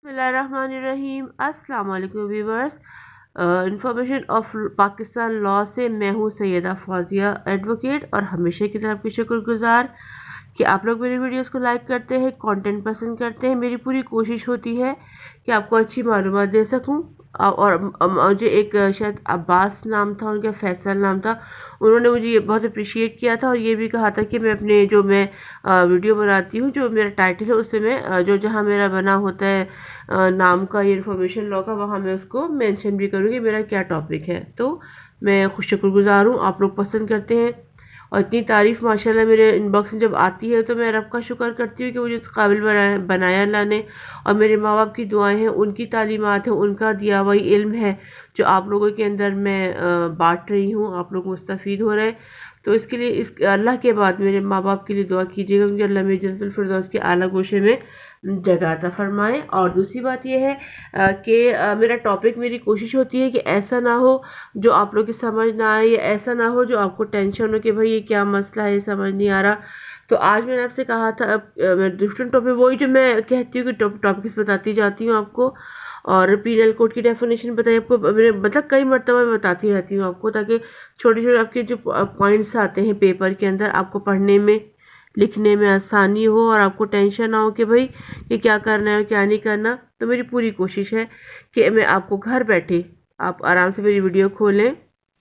बिस्मिल्लाहिर्रहमानिर्रहीम। अस्सलाम वालेकुम viewers. Information of Pakistan law से मैं हूँ सैयदा फौजिया एडवोकेट और हमेशा की तरह आपकी शुक्रगुजार कि आप लोग मेरी वीडियोस को लाइक करते हैं, कंटेंट पसंद करते हैं। मेरी पूरी कोशिश होती है कि आपको अच्छी मालूमात दे सकूं। और मुझे एक शायद अब्बास नाम था उनका, फैसल नाम था, उन्होंने मुझे ये बहुत अप्रिशिएट किया था और ये भी कहा था कि मैं अपने जो मैं वीडियो बनाती हूँ, जो मेरा टाइटल है उससे मैं जो जहाँ मेरा बना होता है नाम का या इन्फॉर्मेशन लॉ का, वहाँ मैं उसको मेंशन भी करूँगी मेरा क्या टॉपिक है। तो मैं खुश शुक्रगुजार हूँ, आप लोग पसंद करते हैं और इतनी तारीफ़ माशाल्लाह मेरे इनबॉक्स में जब आती है तो मैं रब का शुक्र करती हूँ कि मुझे इस काबिल बनाया अल्लाह ने। और मेरे माँ बाप की दुआएं हैं, उनकी तालीमात हैं, उनका दिया हुआ इल्म है जो आप लोगों के अंदर मैं बांट रही हूँ, आप लोग मुस्तफ़ीद हो रहे हैं। तो इसके लिए इस अल्लाह के बाद मेरे माँ बाप के लिए दुआ कीजिएगा कि अल्लाह मेरे जन्नतुल फिरदौस के आला गोशे में जगह अता फरमाए। और दूसरी बात यह है कि मेरा टॉपिक, मेरी कोशिश होती है कि ऐसा ना हो जो आप लोग की समझ ना आए, या ऐसा ना हो जो आपको टेंशन हो कि भाई ये क्या मसला है, समझ नहीं आ रहा। तो आज मैंने आपसे कहा था मैं डिफरेंट टॉपिक, वही जो मैं कहती हूँ कि टॉपिक्स बताती जाती हूँ आपको, और पीनल कोड की डेफिनेशन बताई आपको, मैंने मतलब कई मरतबा मैं बताती रहती हूँ आपको, ताकि छोटे छोटे आपके जो पॉइंट्स आते हैं पेपर के अंदर आपको पढ़ने में लिखने में आसानी हो और आपको टेंशन ना हो कि भाई ये क्या करना है और क्या नहीं करना। तो मेरी पूरी कोशिश है कि मैं आपको घर बैठे आप आराम से मेरी वीडियो खोलें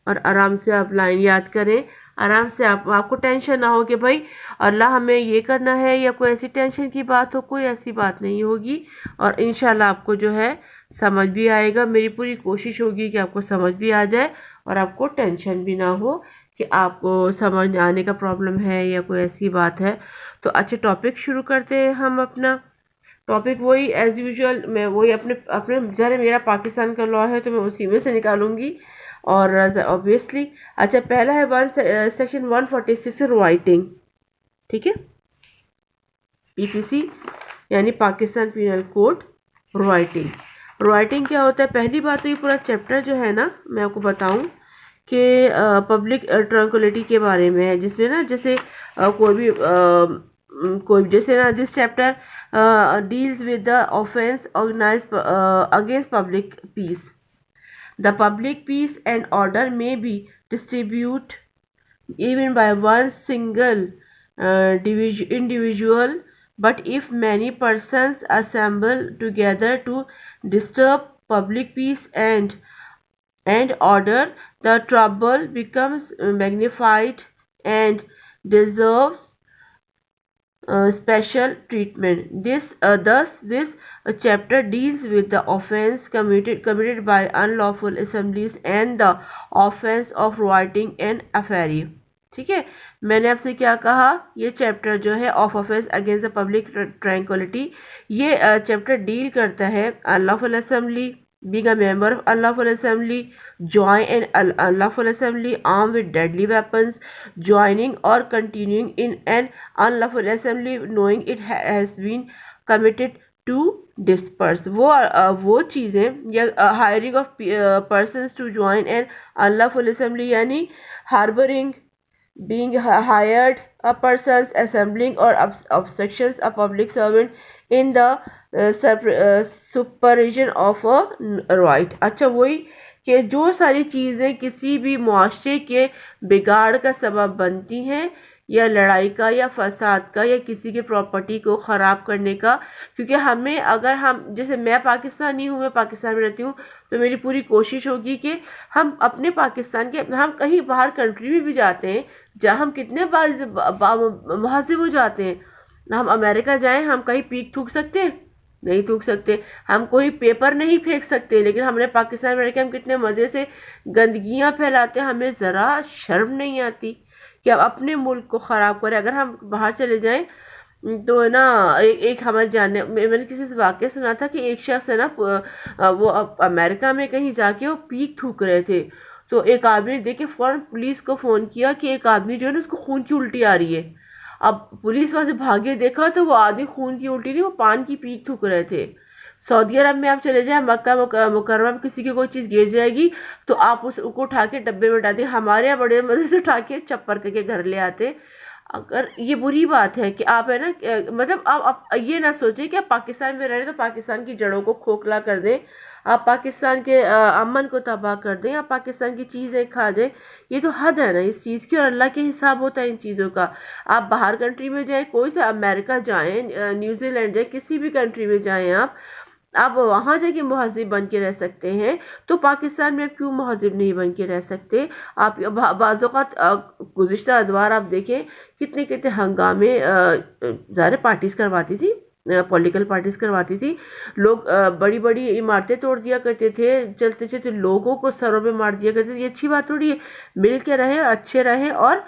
और आराम से आप लाइन याद करें, आराम से आपको टेंशन ना हो कि भाई अल्लाह हमें ये करना है, या कोई ऐसी टेंशन की बात हो। कोई ऐसी बात नहीं होगी और इंशाल्लाह आपको जो है समझ भी आएगा। मेरी पूरी कोशिश होगी कि आपको समझ भी आ जाए और आपको टेंशन भी ना हो कि आपको समझ आने का प्रॉब्लम है या कोई ऐसी बात है। तो अच्छे टॉपिक शुरू करते हैं हम अपना टॉपिक। वही एज यूजुअल मैं वही अपने अपने ज़रा मेरा पाकिस्तान का लॉ है तो मैं उसी में से निकालूंगी और ऑब्वियसली। अच्छा, पहला है सेक्शन 146 राइटिंग, ठीक है, पीपीसी यानी Pakistan penal code. Rioting, rioting क्या होता है? पहली बात तो ये पूरा चैप्टर जो है ना, मैं आपको बताऊं कि पब्लिक ट्रैंक्विलिटी के बारे में है, जिसमें ना जैसे कोई जैसे ना this chapter deals with the offence organise against public peace. The public peace and order में be distribute even by one single individual, but if many persons assemble together to disturb public peace and order, the trouble becomes magnified and deserves special treatment. This chapter deals with the offense committed by unlawful assemblies and the offense of writing an affair. ठीक है, मैंने आपसे क्या कहा, ये chapter जो है of offence against the public tranquillity, ये चैप्टर डील करता है unlawful assembly, being a member of unlawful assembly, join an unlawful assembly armed with deadly weapons, joining or continuing in an unlawful assembly knowing it has been committed to disperse। वो चीज़ें, या hiring of persons to join an unlawful assembly यानी harboring, being hired a persons, assembling or obstructions a public servant in the supervision of a right. अच्छा, वही कि जो सारी चीज़ें किसी भी मुआशरे के बिगाड़ का सबब बनती हैं, या लड़ाई का या फसाद का या किसी की प्रॉपर्टी को ख़राब करने का। क्योंकि हमें, अगर हम, जैसे मैं पाकिस्तानी हूँ, मैं पाकिस्तान में रहती हूँ, तो मेरी पूरी कोशिश होगी कि हम अपने पाकिस्तान के, हम कहीं बाहर कंट्री में भी जाते हैं जहाँ हम कितने महज़िब हो जाते हैं। हम अमेरिका जाएं, हम कहीं पीक थूक सकते हैं? नहीं थूक सकते। हम कोई पेपर नहीं फेंक सकते, लेकिन हमने पाकिस्तान में रहकर हम कितने मज़े से गंदगियाँ फैलाते हैं, हमें ज़रा शर्म नहीं आती कि अब अपने मुल्क को ख़राब करें। अगर हम बाहर चले जाएं तो ना, एक हमारे जानने, मैंने किसी से वाक़या सुना था कि एक शख्स है ना, वो अमेरिका में कहीं जाके वो पीक थूक रहे थे, तो एक आदमी ने देख के फ़ौरन पुलिस को फ़ोन किया कि एक आदमी जो है ना, उसको खून की उल्टी आ रही है। अब पुलिस वहाँ से भागे, देखा तो वो आदमी खून की उल्टी नहीं, वो पान की पीक थूक रहे थे। सऊदी अरब में आप चले जाएं, मक्का मुकर्रमा में किसी की कोई चीज़ गिर जाएगी तो आप उसको उठा के डब्बे में डालते। हमारे यहाँ बड़े मज़े से उठा के चप्पर करके घर ले आते। अगर ये बुरी बात है कि आप है ना मतलब आप ये ना सोचें कि आप पाकिस्तान में रह रहे हैं तो पाकिस्तान की जड़ों को खोखला कर दें, आप पाकिस्तान के अमन को तबाह कर दें, आप पाकिस्तान की चीज़ें खा जाएं। ये तो हद है ना इस चीज़ की, और अल्लाह के हिसाब होता है इन चीज़ों का। आप बाहर कंट्री में जाएं, कोई सा अमेरिका जाएं, न्यूजीलैंड जाएं, किसी भी कंट्री में जाएं, आप वहां जाके मुहज़्ज़िब बन के रह सकते हैं, तो पाकिस्तान में क्यों मुहज़्ज़िब नहीं बन के रह सकते आप? बाज़ौक़ात गुज़िश्ता अदवार आप देखें कितने कितने हंगामे ज़ाहिर पार्टीज करवाती थी, पॉलिटिकल पार्टीज करवाती थी, लोग बड़ी बड़ी इमारतें तोड़ दिया करते थे, चलते चलते लोगों को सरों पे मार दिया करते थे। ये अच्छी बात थोड़ी है। मिल के रहें, अच्छे रहें, और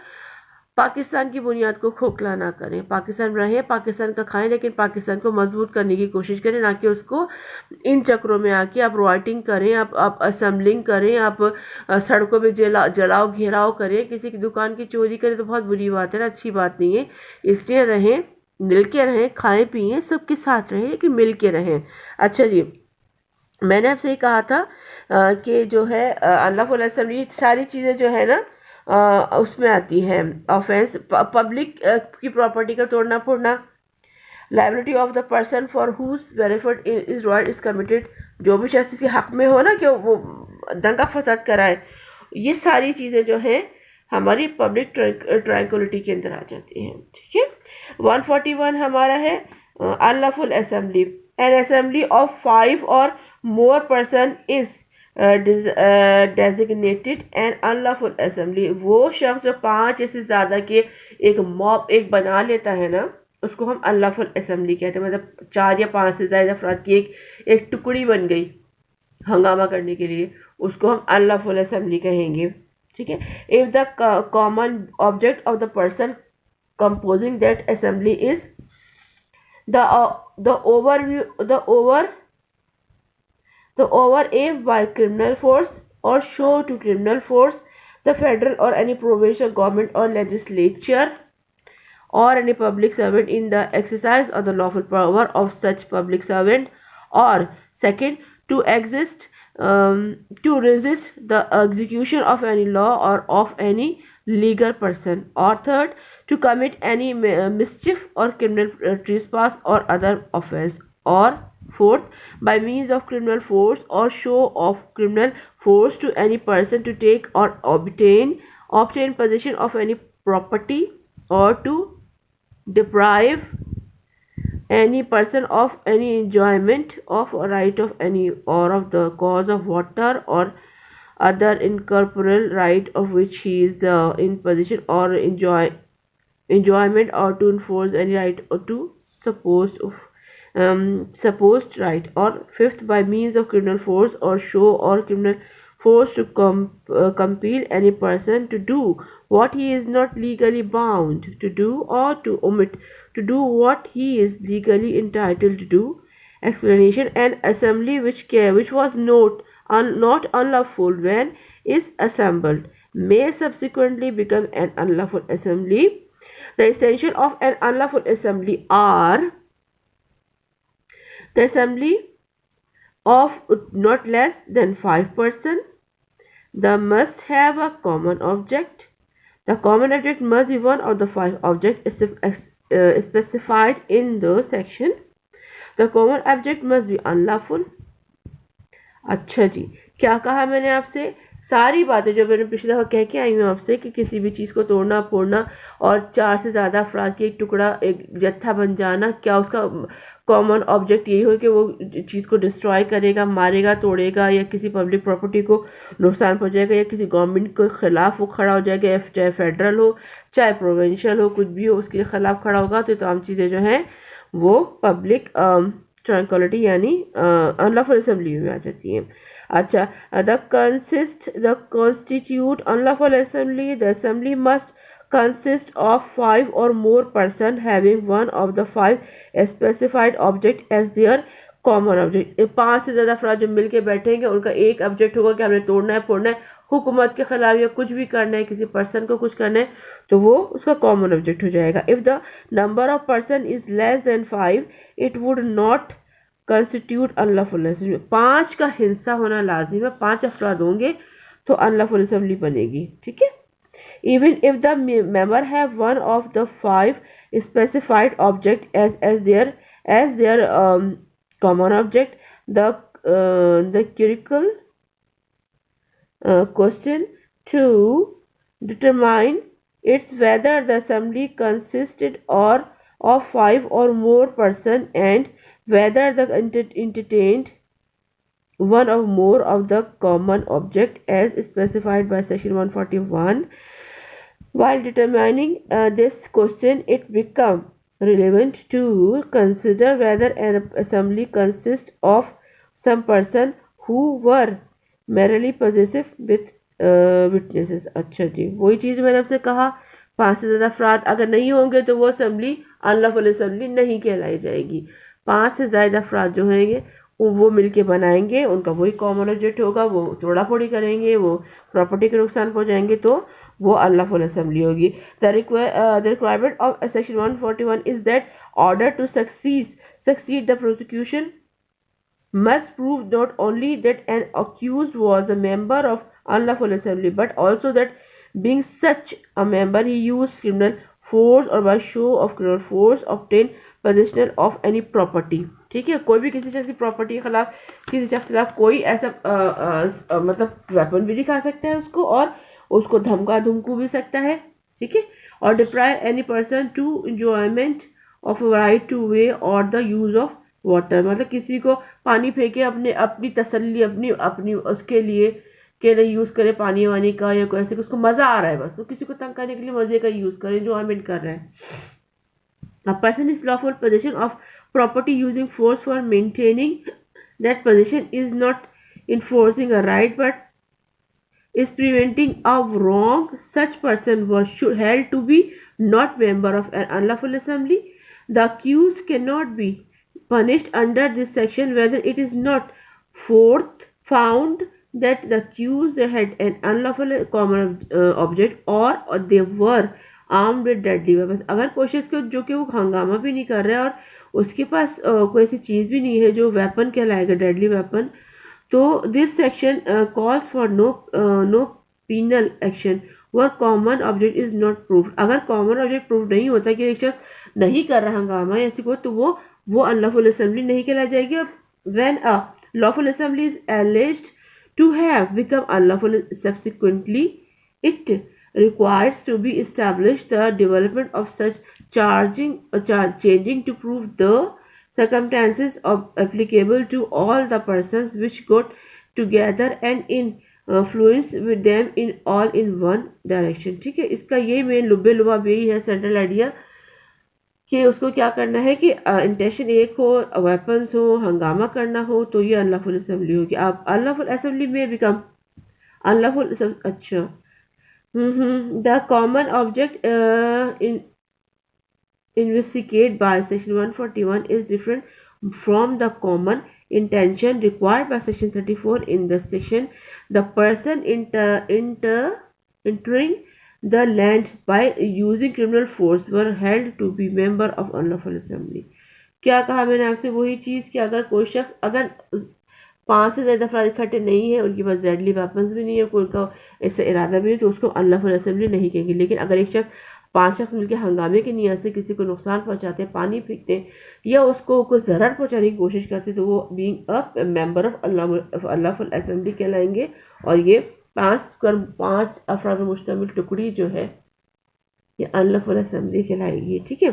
पाकिस्तान की बुनियाद को खोखला ना करें। पाकिस्तान रहे, पाकिस्तान का खाएं, लेकिन पाकिस्तान को मजबूत करने की कोशिश करें, ना कि उसको इन चक्रों में आके आप राइटिंग करें, आप असेंबलिंग करें, आप सड़कों पे जलाओ घेराव करें, किसी की दुकान की चोरी करें, तो बहुत बुरी बात है ना, अच्छी बात नहीं है। इसलिए रहें, मिल के रहें, खाएं पिएं, सबके साथ रहें, लेकिन मिल के रहें। अच्छा जी, मैंने आपसे ये कहा था कि जो है अनलॉफुल असेंबली सारी चीज़ें जो है ना उसमें आती है। ऑफेंस, पब्लिक की प्रॉपर्टी का तोड़ना फोड़ना, liability of the person for whose benefit is riot is committed, जो भी शख्स के हक में हो ना कि वो दंगा फसाद कराए, ये सारी चीज़ें जो हैं हमारी पब्लिक ट्रैंक्विलिटी के अंदर आ जाती हैं। ठीक है। 141 हमारा है unlawful assembly. An assembly of 5 और more person is designated an unlawful assembly. वो शख्स जो 5 या से ज़्यादा के एक मॉब एक बना लेता है ना, उसको हम अनलॉफुल असेंबली कहते हैं। मतलब 4 या 5 से ज़्यादा अफराद की एक टुकड़ी बन गई हंगामा करने के लिए, उसको हम अनलॉफुल असेंबली कहेंगे। ठीक है। If the common object of the person composing that assembly is the overwhelmed by criminal force or show to criminal force, the federal or any provincial government or legislature or any public servant in the exercise of the lawful power of such public servant, or second, to resist the execution of any law or of any legal person, or third, to commit any mischief or criminal trespass or other offense, or fourth, by means of criminal force or show of criminal force to any person to take or obtain possession of any property, or to deprive any person of any enjoyment of a right of any or of the cause of water or other incorporeal right of which he is in possession or enjoyment, or to enforce any right or to supposed right, or fifth, by means of criminal force or show or criminal force to compel any person to do what he is not legally bound to do, or to omit to do what he is legally entitled to do. Explanation: an assembly which was not unlawful when is assembled may subsequently become an unlawful assembly. The essential of an unlawful assembly are the assembly of not less than 5 persons. They must have a common object. The common object must be one of the 5 objects specified in the section. The common object must be unlawful. अच्छा जी, क्या कहा मैंने आपसे? सारी बातें जो मैंने पिछले दफ़ा कह के आई हूँ आपसे कि किसी भी चीज़ को तोड़ना फोड़ना और 4 से ज़्यादा अफराद की एक टुकड़ा एक जत्था बन जाना, क्या उसका कॉमन ऑब्जेक्ट यही हो कि वो चीज़ को डिस्ट्रॉय करेगा, मारेगा, तोड़ेगा, या किसी पब्लिक प्रॉपर्टी को नुकसान पहुँचाएगा, या किसी गवर्नमेंट के ख़िलाफ़ वो खड़ा हो जाएगा, चाहे फेडरल हो चाहे प्रोविंशियल हो, कुछ भी हो उसके ख़िलाफ़ खड़ा होगा। तो तमाम चीज़ें जो हैं वो पब्लिक ट्रैंक्विलिटी यानी अनलॉफुल असेंबली में आ जाती हैं। अच्छा, the constitute unlawful assembly. The assembly must consist of 5 or more person having one of the 5 specified object as their common object। 5 से ज़्यादा अफराद जो मिल के बैठेंगे उनका एक ऑब्जेक्ट होगा कि हमने तोड़ना है फोड़ना है, हुकूमत के खिलाफ या कुछ भी करना है, किसी पर्सन को कुछ करना है, तो वो उसका कॉमन ऑब्जेक्ट हो जाएगा। If the number of person is less than 5 it would not constitute unlawful assembly. 5 का हिस्सा होना लाजिम है, 5 अफराद होंगे तो अनलॉफुल असेंबली बनेगी। ठीक है। even if the member have one of the 5 specified object as their common object. The critical question to determine it's whether the assembly consisted or of 5 or more persons and whether the entertained one or more of the common object as specified by section 141. While determining this question, it becomes relevant to consider whether an assembly consists of some person who were merely possessive with witnesses. अच्छा जी, वही चीज़ मैंने आपसे कहा, 5 से ज़्यादा अफराद अगर नहीं होंगे तो वो असेंबली अनलॉफुल असेंबली नहीं कहलाई जाएगी। 5 से ज़्यादा अफराद जो होंगे वो मिलके बनाएंगे, उनका वही कॉमन ऑब्जेक्ट होगा, वो तोड़ा फोड़ी करेंगे, वो प्रॉपर्टी के नुकसान पहुंचाएंगे, तो वो अनलॉफुल असेंबली होगी। The requirement of section 141 is that order to succeed the prosecution must prove not only that an accused was a member of unlawful assembly but also that being such a member he used criminal force or by show of criminal force obtained possession of any property। ठीक है, कोई भी किसी शख्स की property के खिलाफ, किसी शख्स के खिलाफ कोई ऐसा मतलब वेपन भी दिखा सकता है उसको, और उसको धमकू भी सकता है। ठीक है, और deprive any person to enjoyment of right to way और द यूज ऑफ वाटर, मतलब किसी को पानी फेंके अपनी तसल्ली अपनी उसके लिए के लिए यूज़ करे पानी वानी का, या कोई ऐसे उसको मज़ा आ रहा है, बस वो किसी को तंग करने के लिए मज़े का यूज़ करे, एंजॉयमेंट कर रहा है। A person is lawful possession of property using force for maintaining that possession is not enforcing a right but is preventing a wrong. Such person was held to be not member of an unlawful assembly. The accused cannot be punished under this section whether it is not found that the accused had an unlawful common object or they were armed with deadly weapons। अगर कोई शख्स जो कि वो हंगामा भी नहीं कर रहा है और उसके पास कोई ऐसी चीज़ भी नहीं है जो वेपन कहलाएगा, डेडली वेपन, तो this section calls for no penal action where common object is not proof. अगर कॉमन ऑब्जेक्ट प्रूफ नहीं होता कि एक शख्स नहीं कर रहा हंगामा या ऐसी को, तो वो अनलॉफुल असेंबली नहीं कहलाई जाएगी। When a lawful assembly is alleged to have become unlawful subsequently it requires to be established the development of such changing to prove the circumstances of applicable to all the persons which got together and influence with them in all in one direction। ठीक है, इसका ये main लुब्बे लुबाब यही है, central idea, कि उसको क्या करना है कि इंटेंशन एक हो, वेपन्स हो, हंगामा करना हो, तो ये अनलॉफुल असेंबली होगी। आप अनलॉफुल असेंबली में बिकम अनलॉफुल, अच्छा the common object investigated by section 141 is different from the common intention required by section 34 in the section. The person entering the land by using criminal force were held to be member of unlawful assembly। क्या कहा मैंने आपसे, वही चीज़ कि अगर कोई शख्स अगर 5 से ज़्यादा अफराद इकट्ठे नहीं है, उनके पास डेडली वेपन्स भी नहीं है, कोई का ऐसा इरादा भी नहीं, तो उसको अनलॉफुल असेंबली नहीं कहेंगे। लेकिन अगर एक शख्स 5 शख्स मिलकर हंगामे की नीयत से किसी को नुकसान पहुंचाते हैं, पानी फेंकते हैं या उसको कोई ज़रर पहुंचाने की कोशिश करते हैं, तो वो being a member of unlawful assembly कहलाएंगे। और ये 5 अफराद पर मुश्तमिल टुकड़ी जो है ये अनलॉफुल असेंबली कहलाएगी। ठीक है,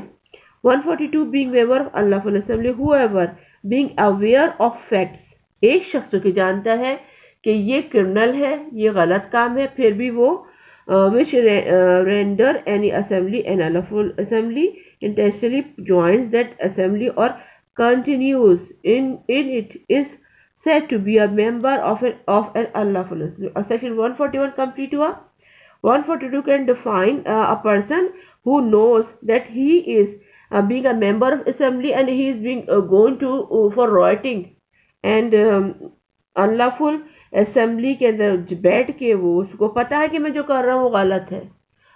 142 being member of unlawful assembly whoever being aware of facts, एक शख्स जो कि जानता है कि ये क्रिमिनल है, ये गलत काम है, फिर भी वो which render any assembly an unlawful assembly intentionally joins that assembly or continues in it is said to be a member of an unlawful assembly। Section 141 complete हुआ। 142 can define a person who knows that he is being a member of assembly and he is being going to for rioting and unlawful assembly के अंदर बैठ के वो उसको पता है कि मैं जो कर रहा हूँ वो गलत है,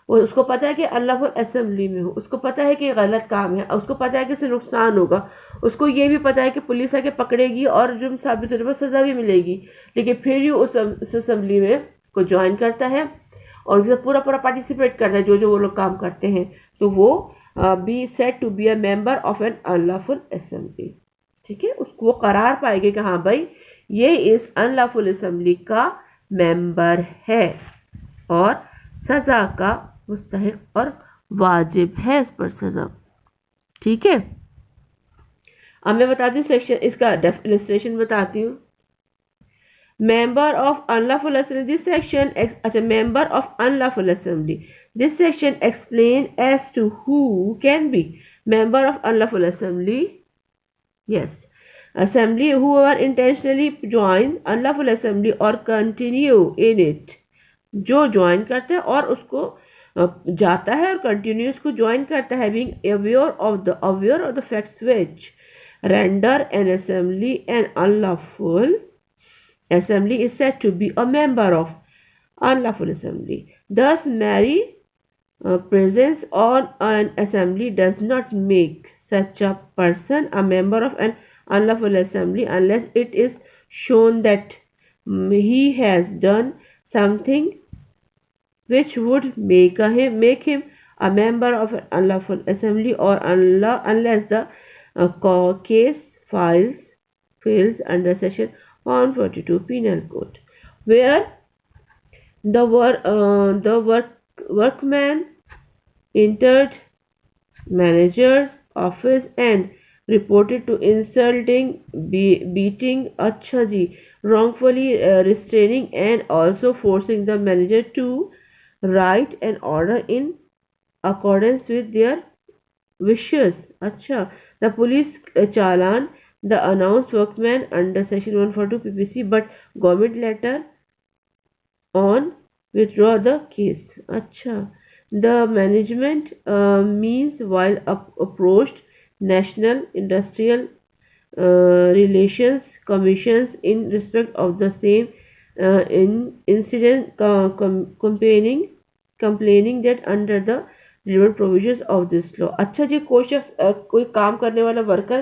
वो उसको पता है कि अनलॉफुल असेंबली में हूँ, उसको पता है कि ये गलत काम है, उसको पता है कि इससे नुकसान होगा, उसको ये भी पता है कि पुलिस आके पकड़ेगी और जुर्म साबित होने पर सज़ा भी मिलेगी, लेकिन फिर भी उस असेंबली में को ज्वाइन करता है और उनके साथ पूरा पूरा पार्टिसिपेट करता है, जो जो वो लोग काम करते हैं, तो वो be said to be a member of an unlawful assembly. ठीक है, उसको वो करार पाएंगे कि हाँ भाई ये इस अनलॉफुल असेंबली का मेंबर है और सजा का मुस्तहिक और वाजिब है इस पर सजा। ठीक है, अब मैं बताती हूँ सेक्शन, इसका इलस्ट्रेशन बताती हूँ। Member of unlawful assembly, this section, अच्छा, member of unlawful assembly, this section explain as to who can be member of unlawful assembly. Yes, assembly whoever intentionally join unlawful assembly or continue in it, जो join करता है और उसको जाता है और continue उसको ज्वाइन करता है, being aware of the facts which render an assembly an unlawful assembly is said to be a member of unlawful assembly. Thus mere presence on an assembly does not make such a person a member of an unlawful assembly unless it is shown that he has done something which would make him a member of an unlawful assembly, or unless the case fails under section 142 penal code, where the workman entered manager's office and reported to insulting, beating, अच्छा जी, wrongfully restraining and also forcing the manager to write an order in accordance with their wishes. अच्छा, the police challan the announced workman under section 142 PPC, but government later on withdraw the case. अच्छा, the management means while approached National Industrial Relations Commissions in respect of the same incident, complaining that under the relevant provisions of this law. अच्छा जी, कोई काम करने वाला worker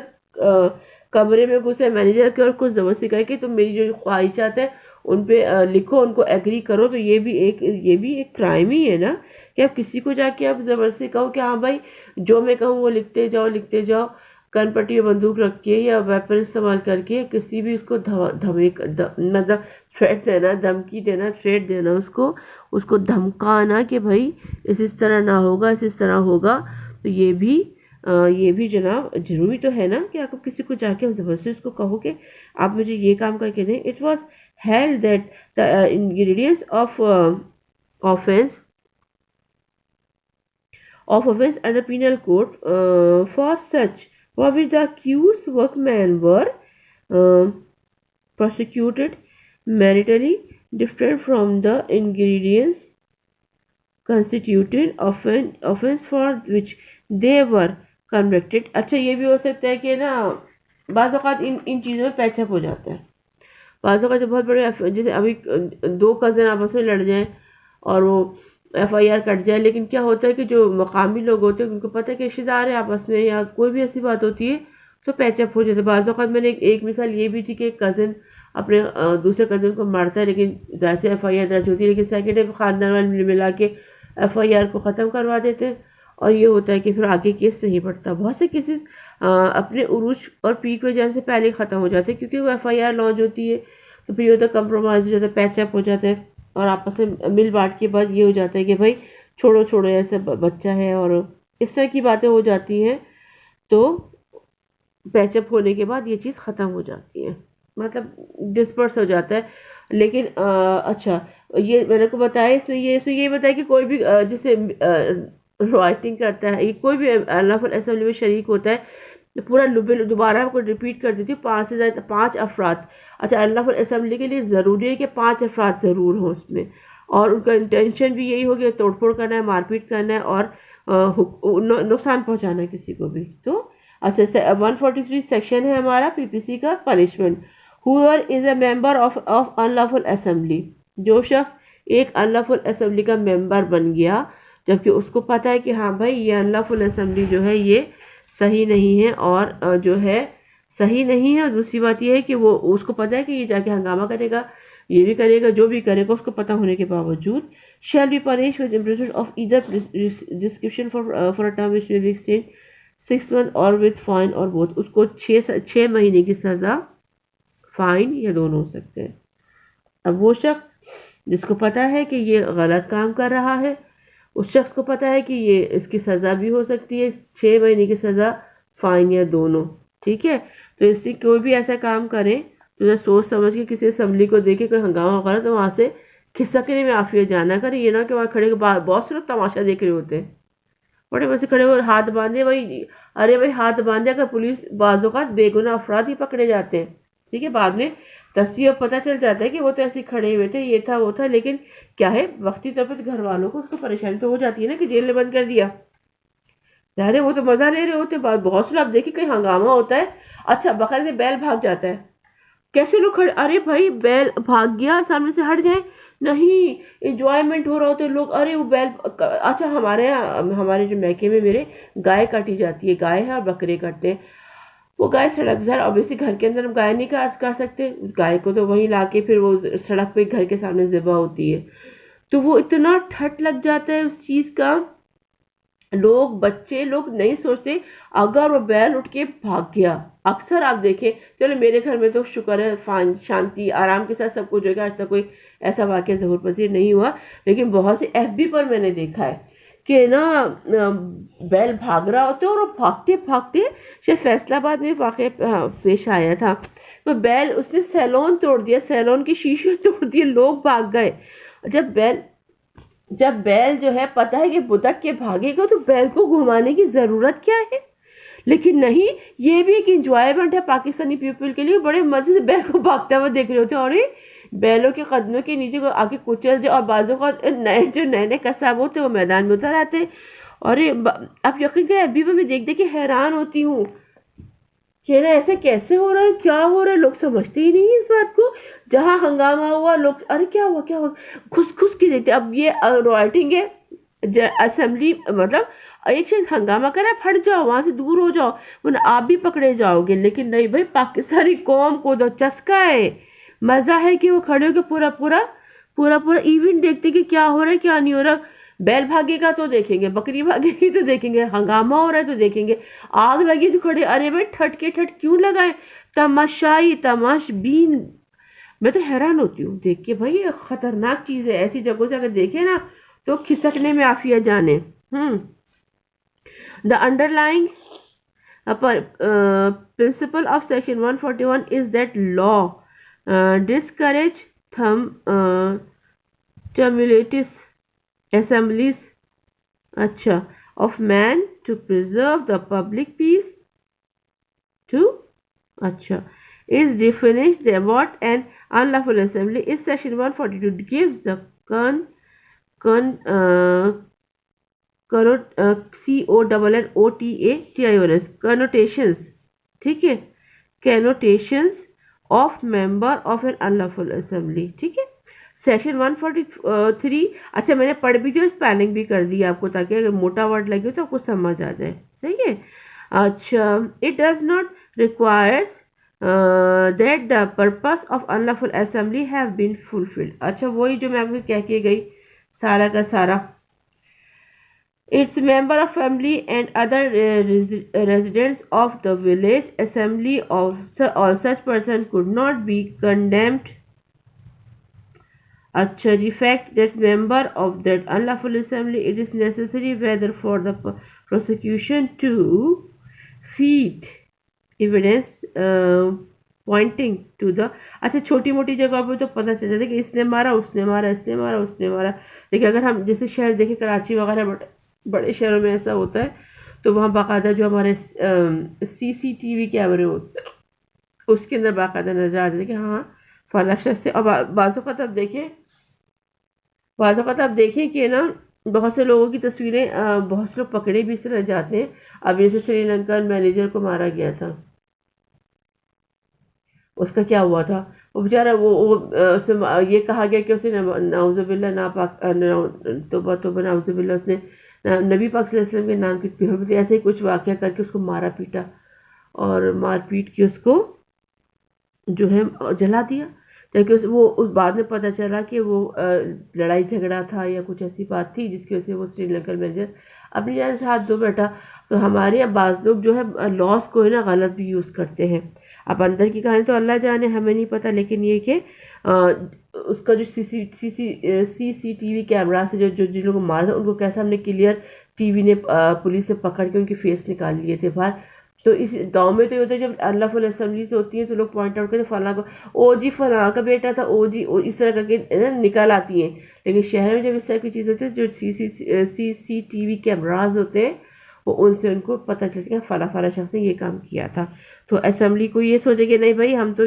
कमरे में घुसे manager के और कुछ जबरदस्ती करे कि तुम मेरी जो ख्वाहिशात है उन पे लिखो, उनको एग्री करो, तो ये भी एक क्राइम ही है ना, कि आप किसी को जाके आप जबरदस्ती कहो कि हाँ भाई जो मैं कहूँ वो लिखते जाओ, कनपट्टी में बंदूक रख के या वेपन इस्तेमाल करके किसी भी उसको मतलब थ्रेट देना, धमकी देना, थ्रेट देना, उसको धमकाना कि भाई इस तरह ना होगा, इस तरह होगा, तो ये भी जनाब जरूरी तो है ना कि आप किसी को जाके जबरदस्ती उसको कहो कि आप मुझे ये काम करके दें। It was held that the ingredients of offense under penal code for such for which the accused workmen were prosecuted maritally different from the ingredients constituted offense for which they were convicted। अच्छा, ये भी हो सकता है कि ना बाज़ औक़ात इन चीज़ों में पैचअप हो जाता है। बाज़ औक़ात बहुत बड़े, जैसे अभी दो कज़न आपस में लड़ जाएं और वो FIR कट जाए, लेकिन क्या होता है कि जो मकामी लोग होते हैं उनको पता है कि रिश्तेदार है आपस में या कोई भी ऐसी बात होती है तो पैचअप हो जाता है। बाज़ औक़ात मैंने एक मिसाल ये भी थी कि एक कज़न अपने दूसरे कज़न को मारता है, लेकिन जैसे FIR दर्ज होती है, लेकिन सेकेंड डे ख़ानदान वाले मिला के FIR को ख़त्म करवा देते हैं और ये होता है कि फिर आगे केस नहीं बढ़ता। बहुत से केसेस अपने उरूज और पीक पे जाने से पहले ख़त्म हो जाते हैं, क्योंकि वो FIR लॉन्च होती है तो फिर होता है कंप्रोमाइज़ हो जाता है, पैचअप हो जाता है और आपस में मिल बांट के बाद ये हो जाता है कि भाई छोड़ो ऐसे बच्चा है और इस तरह की बातें हो जाती हैं, तो पैचअप होने के बाद ये चीज़ ख़त्म हो जाती है, मतलब डिस्पर्स हो जाता है। लेकिन अच्छा, ये मैंने को बताया इसमें ये बताया कि कोई भी जैसे राइटिंग करता है, कोई भी अनलॉफुल असेंबली में शरीक होता है, पूरा दोबारा आपको रिपीट कर देती हूँ, 5 से ज़्यादा 5 अफराद। अच्छा, अनलॉफुल असेंबली के लिए ज़रूरी है कि 5 अफराद ज़रूर हों उसमें, और उनका इंटेंशन भी यही हो गया तोड़फोड़ करना है, मारपीट करना है और नुकसान पहुँचाना है किसी को भी। तो अच्छा, 143 सेक्शन है हमारा PPC का, punishment. Whoever is a member of unlawful assembly, जो शख्स एक अनलॉफुल असेंबली का मेंबर बन गया जबकि उसको पता है कि हाँ भाई ये अनलॉफुल असेंबली जो है ये सही नहीं है और जो है सही नहीं है, और दूसरी बात ये है कि वो उसको पता है कि ये जाके हंगामा करेगा, ये भी करेगा, जो भी करेगा उसको पता होने के बावजूद, shall be punished with imprisonment of either prescription for a term which may be extended 6 months or with fine or both। उसको 6 महीने की सजा, फाइन या दोनों हो सकते हैं। अब वो शख्स जिसको पता है कि ये गलत काम कर रहा है, उस शख्स को पता है कि ये इसकी सज़ा भी हो सकती है 6 महीने की सज़ा, फाइन या दोनों, ठीक है। तो इसलिए कोई भी ऐसा काम करें तो सोच समझ के, किसी असम्बली को देखे कोई हंगामा वगैरह तो वहाँ से खिसकने में आफिया जाना करें। ये ना कि वहाँ खड़े बहुत से लोग तमाशा देख रहे होते हैं, बड़े वैसे खड़े हुए हाथ बांधे, वही अरे भाई हाथ बांधे, अगर पुलिस बाज़ों बेगुनाह अफराद ही पकड़े जाते हैं, ठीक है। बाद में तस्वीर पता चल जाता है कि वो तो ऐसे खड़े हुए थे, ये था वो था, लेकिन क्या है वक्ती तौर पर घर वालों को उसको परेशानी तो हो जाती है ना कि जेल में बंद कर दिया। अरे वो तो मजा ले रहे होते, बहुत से लोग देखिए कहीं हंगामा होता है, अच्छा बकायदे बैल भाग जाता है, कैसे लोग खड़े, अरे भाई बैल भाग गया सामने से हट जाए, नहीं इंजॉयमेंट हो रहा होता है लोग, अरे वो बैल। अच्छा हमारे यहाँ, हमारे जो मैके में मेरे गाय काटी जाती है, गाय है और बकरे काटते हैं। वो गाय सड़क सर ऑब्वियसली घर के अंदर हम गाय नहीं काट सकते, गाय को तो वहीं लाके फिर वो सड़क पे घर के सामने ज़िबा होती है। तो वो इतना ठट लग जाता है उस चीज़ का, लोग बच्चे लोग नहीं सोचते अगर वो बैल उठ के भाग गया। अक्सर आप देखें, चलो मेरे घर में तो शुक्र है शांति आराम के साथ सब कुछ होगा, आज तक कोई ऐसा वाक़या ज़हूर पसीर नहीं हुआ, लेकिन बहुत से एफबी पर मैंने देखा है कि ना बैल भाग रहा होता है और वो भागते भागते, शायद फैसलाबाद में वाक़या पेश आया था, तो बैल उसने सैलून तोड़ दिया, सैलून की शीशे तोड़ दिए, लोग भाग गए। जब बैल जो है पता है कि बुदक के भागेगा तो बैल को घुमाने की ज़रूरत क्या है, लेकिन नहीं, ये भी एक इंजॉयमेंट है पाकिस्तानी पीपल के लिए, बड़े मज़े से बैल को भागता हुआ देख रहे होते हैं, और बैलों के कदमों के नीचे को आके कुचल जाए, और बाजू का नए कसाब होते वो मैदान में उतर आते। और आप यकीन करें अभी भी मैं देख देख के हैरान होती हूँ कि ना ऐसे कैसे हो रहा है, क्या हो रहा है, लोग समझते ही नहीं इस बात को। जहाँ हंगामा हुआ लोग अरे क्या हुआ क्या हुआ, खुश की देखते। अब ये राइटिंग है असेंबली, मतलब एक शख्स हंगामा करे फट जाओ, वहां से दूर हो जाओ, वरना आप भी पकड़े जाओगे। लेकिन नहीं भाई, पाकिस्तानी कौम को तो चस्का है, मजा है कि वो खड़े होकर पूरा इवेंट देखते कि क्या हो रहा है क्या नहीं हो रहा। बैल भागेगा तो देखेंगे, बकरी भागेगी तो देखेंगे, हंगामा हो रहा है तो देखेंगे, आग लगी तो खड़े, अरे भाई ठट क्यों लगाए, तमाशाई तमाशबीन। मैं तो हैरान होती हूँ देख के, भाई ये खतरनाक चीज़ है, ऐसी जगहों से अगर देखे ना तो खिसकने में आफिया जाने। The underlying principle of section 141 is that law discourage tumultuous assemblies अच्छा of man to preserve the public peace to अच्छा is defined that what an unlawful assembly is section 142 gives the CONNOTATIONS connotations, ठीक है, connotations of member of an unlawful assembly, ठीक है। Section 143 अच्छा मैंने पढ़ भी थी और स्पेलिंग भी कर दी आपको, ताकि अगर मोटा वर्ड लगे तो आपको समझ आ जाए, सही है। अच्छा, it does not requires that the purpose of unlawful assembly have been fulfilled. अच्छा वही जो मैं आपको कह के गई सारा का सारा, its member of family and other residents of the village assembly of all such person could not be condemned. अच्छा the fact that member of that unlawful assembly it is necessary whether for the prosecution to feed evidence pointing to the अच्छा छोटी मोटी जगह पर तो पता चल जाता है कि इसने मारा उसने मारा इसने मारा उसने मारा। लेकिन अगर हम जैसे शहर देखें कराची वगैरह बड़े शहरों में ऐसा होता है तो वहाँ बाकायदा जो हमारे CCTV कैमरे होते हैं उसके अंदर बाकायदा नजर आ जाता है कि हाँ फला शख्स से। और बाज़ औक़ात आप देखें कि ना बहुत से लोगों की तस्वीरें, बहुत से लोग पकड़े भी इस तरह जाते हैं। अब जैसे श्रीलंकन मैनेजर को मारा गया था, उसका क्या हुआ था, वो बेचारा वो ये कहा गया कि उसने नाउज़ुबिल्लाह नाउज़ुबिल्लाह उसने नबी पाक सल्लल्लाहु अलैहि वसल्लम के नाम की हरमत ऐसे ही कुछ वाक़या करके उसको मारा पीटा और मार पीट के उसको जो है जला दिया। जबकि वो उस बाद में पता चला कि वो लड़ाई झगड़ा था या कुछ ऐसी बात थी जिसकी वजह से वो श्रीलंकन मैनेजर अपनी जान से हाथ धो बैठा। तो हमारे यहाँ बाज़ लोग जो है लॉस को है ना गलत भी यूज़ करते हैं। अब अंदर की कहानी तो अल्लाह जाने, हमें नहीं पता, लेकिन ये कि उसका जो सीसीटीवी कैमरा से जो जो जिन लोगों को मारा था उनको कैसा हमने क्लियर टीवी ने पुलिस से पकड़ के उनके फेस निकाल लिए थे बाहर। तो इस गांव में तो ये होता है जब अल्लाह फुल असेंबली से होती है तो लोग पॉइंट आउट करते फला को ओ जी फला का बेटा था, ओ जी इस तरह करके निकाल आती हैं। लेकिन शहर में जब इस टाइप की चीज़ होती है जो सीसीटीवी कैमराज होते हैं वो उनसे उनको पता चलता है कि फला फला शख्स ने ये काम किया था। तो असेंबली को ये सोचे कि नहीं भाई हम तो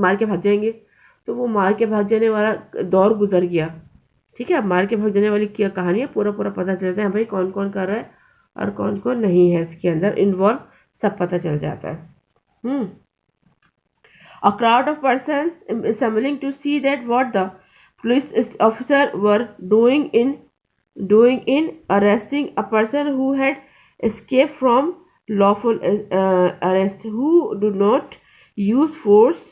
मार के भाग जाएंगे, तो वो मार के भाग जाने वाला दौर गुजर गया। ठीक है, अब मार के भाग जाने वाली क्या कहानी है पूरा पूरा पता चलता है भाई कौन कौन कर रहा है और कौन कौन नहीं है इसके अंदर इन्वॉल्व, सब पता चल जाता है। A crowd of persons assembling to see that what the police officer were doing in arresting a person who had escaped from lawful arrest, who do not use force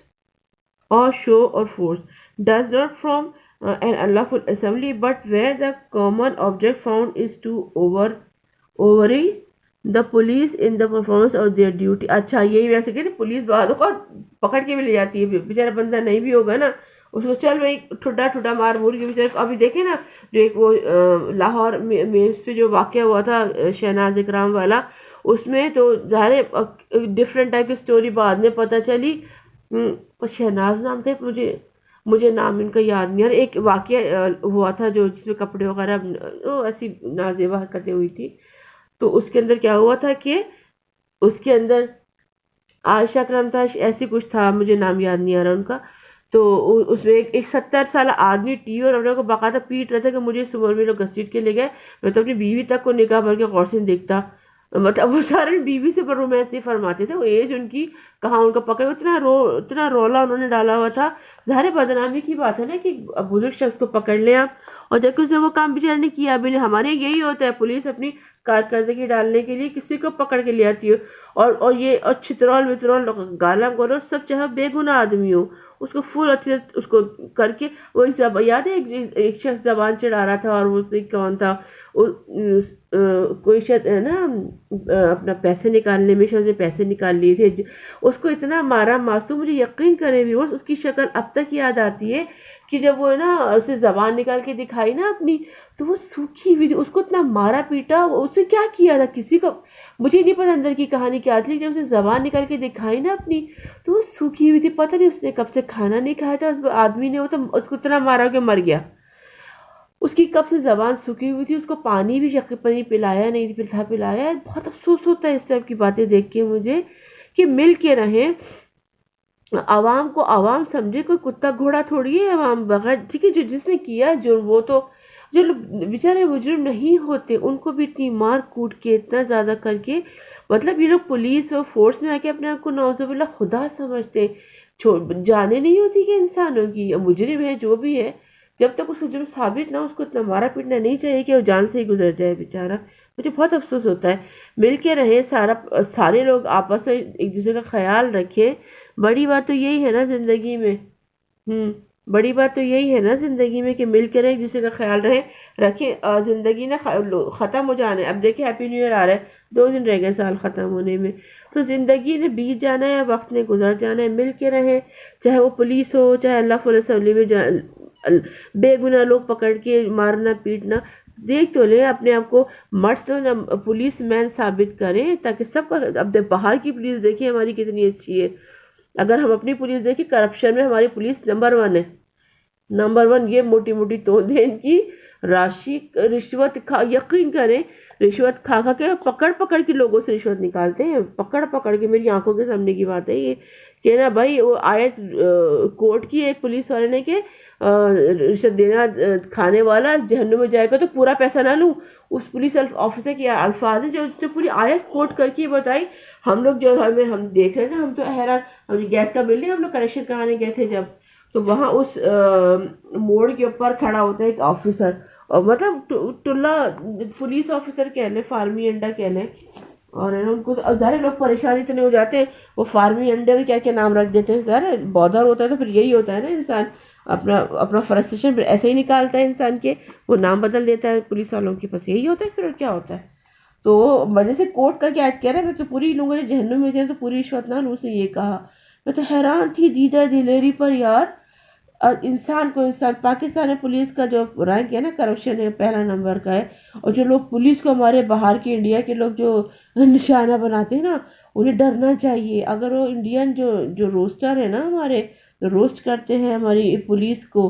or show or force, does not from an unlawful assembly, but where the common object found is to override the police in the performance of their duty। अच्छा, यही वैसे कहते police बाद को पकड़ के भी ले जाती है, बेचारा बंदा नहीं भी होगा ना उसको चल भाई ठुड्डा ठुड्डा मार मूर के बेचारे। अभी देखे ना जो एक वो लाहौर में पे जो वाकया हुआ था शहनाज इकराम वाला, उसमें तो ज़ाहिर डिफरेंट टाइप की स्टोरी बाद में पता चली। पर शहनाज नाम थे, मुझे नाम इनका याद नहीं। यार एक वाकया हुआ था जो जिसमें कपड़े वगैरह ऐसी नाजेबा हरकतें हुई थी, तो उसके अंदर क्या हुआ था कि उसके अंदर आयशा करम था, ऐसी कुछ था, मुझे नाम याद नहीं आ रहा उनका। तो उसमें एक 70 साल आदमी टी और अपने को बाकायदा पीट रहा था कि मुझे इस उम्र में लोग घसीट के ले गए, मैं तो अपनी बीवी तक को निकाह भर के गौर से देखता। मतलब वो सारे बीवी से पर रोमांस ही फरमाते थे। वो एज उनकी कहाँ उनका पकड़, इतना रौला उन्होंने डाला हुआ था। ज़ाहिर बदनामी की बात है ना कि बुजुर्ग शख्स को पकड़ लें आप, और जबकि उसने वो काम बेचारे ने किया भी नहीं। हमारे यही होता है, पुलिस अपनी कारकर्दगी डालने के लिए किसी को पकड़ के ले आती है और ये और छितरौल वितरौल गाला गलौज सब, चाहे बेगुनाह आदमी हो, उसको फुल अच्छे से उसको करके वो याद है एक शख्स जबान चढ़ा रहा था और वो कौन था कोई शायद है ना अपना पैसे निकालने में शायद पैसे निकाल लिए थे, उसको इतना मारा मासूम। मुझे यकीन करें भी उसकी शक्ल अब तक याद आती है कि जब वो ना उसे जबान निकाल के दिखाई ना अपनी, तो वो सूखी हुई थी, उसको इतना मारा पीटा। उसने क्या किया था किसी को मुझे नहीं पता अंदर की कहानी क्या थी, जब उसे जबान निकाल के दिखाई ना अपनी तो वो सूखी हुई थी। पता नहीं उसने कब से खाना नहीं खाया था उस आदमी ने, वो तो उसको इतना मारा कि मर गया। उसकी कब से जबान सूखी हुई थी, उसको पानी भी यकीन पिलाया नहीं था पिलाया। बहुत अफसोस होता है इस टाइप की बातें देख के मुझे कि मिल के रहें, आवाम को आवाम समझे, कोई कुत्ता घोड़ा थोड़ी है आवाम बगैर। ठीक है, जो जिसने किया जुर्म, वो तो जो बेचारे मुजरिम नहीं होते उनको भी इतनी मार कूट के इतना ज़्यादा करके, मतलब ये लोग पुलिस और फोर्स में आके अपने आप को नौजुबिल्ला खुदा समझते। जाने नहीं होती कि इंसानों की, मुजरिम है जो भी है, जब तक उसका जुर्म साबित ना उसको इतना मारा पीटना नहीं चाहिए कि वो जान से ही गुजर जाए बेचारा। मुझे बहुत अफसोस होता है। मिल के रहें, सारे लोग आपस में एक दूसरे का ख्याल रखें। बड़ी बात तो यही है ना ज़िंदगी में। बड़ी बात तो यही है ना ज़िंदगी में कि मिल के रहें, एक दूसरे का ख्याल रखें। ज़िंदगी ना ख़त्म हो जाना है। अब देखिए हैप्पी न्यू ईयर आ रहा है, 2 दिन रह गए साल ख़त्म होने में। तो ज़िंदगी ने बीत जाना है, वक्त ने गुजर जाना है। मिल के रहें, चाहे वो पुलिस हो, चाहे अल्लाह फुल असेंबली में बेगुनाह लोग पकड़ के मारना पीटना। देख तो ले अपने आप को मर्द तो ना पुलिस मैन साबित करें, ताकि सबका। अब बाहर की पुलिस देखिए हमारी कितनी अच्छी है। अगर हम अपनी पुलिस देखें, करप्शन में हमारी पुलिस नंबर 1 है, नंबर 1। ये मोटी मोटी तोंदे इनकी राशि रिश्वत यकीन करें, रिश्वत खा के पकड़ पकड़ के लोगों से रिश्वत निकालते हैं, पकड़ पकड़ के। मेरी आंखों के सामने की बात है ये कि ना भाई, वो आयत कोर्ट की एक पुलिस वाले ने के रिश्वत देना खाने वाला जहन्नुम में जाएगा तो पूरा पैसा ना लूं। उस पुलिस ऑफिसर के अल्फाज है जो उसने पूरी आयत कोर्ट करके बताई। हम लोग जो हम देख रहे थे, हम तो हैरान। हम गैस का बिल नहीं, हम लोग कनेक्शन कराने गए थे जब, तो वहाँ उस मोड़ के ऊपर खड़ा होता है एक ऑफिसर, और मतलब टुल्ला पुलिस ऑफिसर कह लें, फार्मी अंडा कह लें, और उनको तो सारे लोग परेशान इतने हो जाते हैं, वो फार्मी अंडे में क्या क्या नाम रख देते हैं। अरे बॉदर होता है तो फिर यही होता है ना, इंसान अपना अपना फ्रस्ट्रेशन ऐसे ही निकालता है इंसान के, वो नाम बदल देता है पुलिस वालों के। बस यही होता है, फिर और क्या होता है। तो वजह से कोर्ट का क्या कह रहा है, मैं तो पूरी लोगों ने जहन्नुम में जाए तो पूरी रिश्वत ना लूं, उसने ये कहा। मैं तो हैरान थी दीदा दिलेरी पर यार। इंसान को इंसान, पाकिस्तान पुलिस का जो रैंक है ना करप्शन है, पहला नंबर का है। और जो लोग पुलिस को हमारे बाहर के इंडिया के लोग जो निशाना बनाते हैं ना, उन्हें डरना चाहिए। अगर वो इंडियन जो जो रोस्टर है ना हमारे, रोस्ट करते हैं हमारी पुलिस को,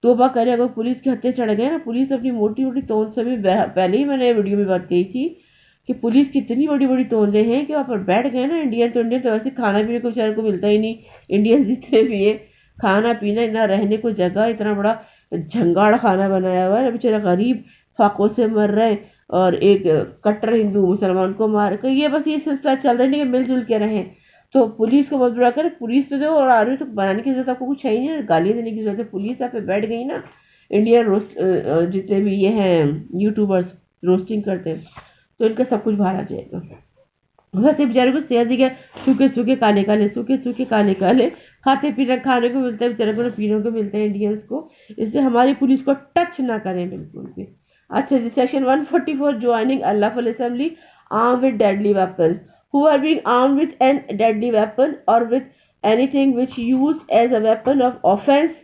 तोबा करे अगर पुलिस के हत्थे चढ़ गए ना। पुलिस अपनी मोटी मोटी तोंद से भी, पहले ही मैंने वीडियो में बात कही थी कि पुलिस की इतनी बड़ी बड़ी तोंदे हैं कि वहाँ पर बैठ गए ना इंडियन, तो इंडियन तो वैसे खाना पीने को बेचारे को मिलता ही नहीं। इंडियन जितने भी है, खाना पीना, इतना रहने को जगह, इतना बड़ा झंगाड़ खाना बनाया हुआ है, बेचारा गरीब फाकों से मर रहे हैं। और एक कट्टर हिंदू मुसलमान को मार कर, ये बस ये सिलसिला चल रहा है नहीं कि मिलजुल के रहें। तो पुलिस को मत बुरा कर, पुलिस पे तो और आर्मी तो बनाने की जरूरत आपको कुछ है ही नहीं, गालियाँ देने की जरूरत है। पुलिस आप पे बैठ गई ना, इंडियन रोस्ट जितने भी ये हैं यूट्यूबर्स रोस्टिंग करते हैं, तो इनका सब कुछ बाहर आ जाएगा। वैसे बेचारे को सेहत दिखा, सूखे सूखे काले काले, सूखे सूखे काले काले, खाते पीने खाने को मिलता है, बेचारे को पीने को मिलता है इंडियंस को। इसलिए हमारी पुलिस को टच ना करें बिल्कुल भी। अच्छा जी, section 144, joining unlawful assembly arm with deadly weapons, who are being armed with an deadly weapon or with anything which used as a weapon of offense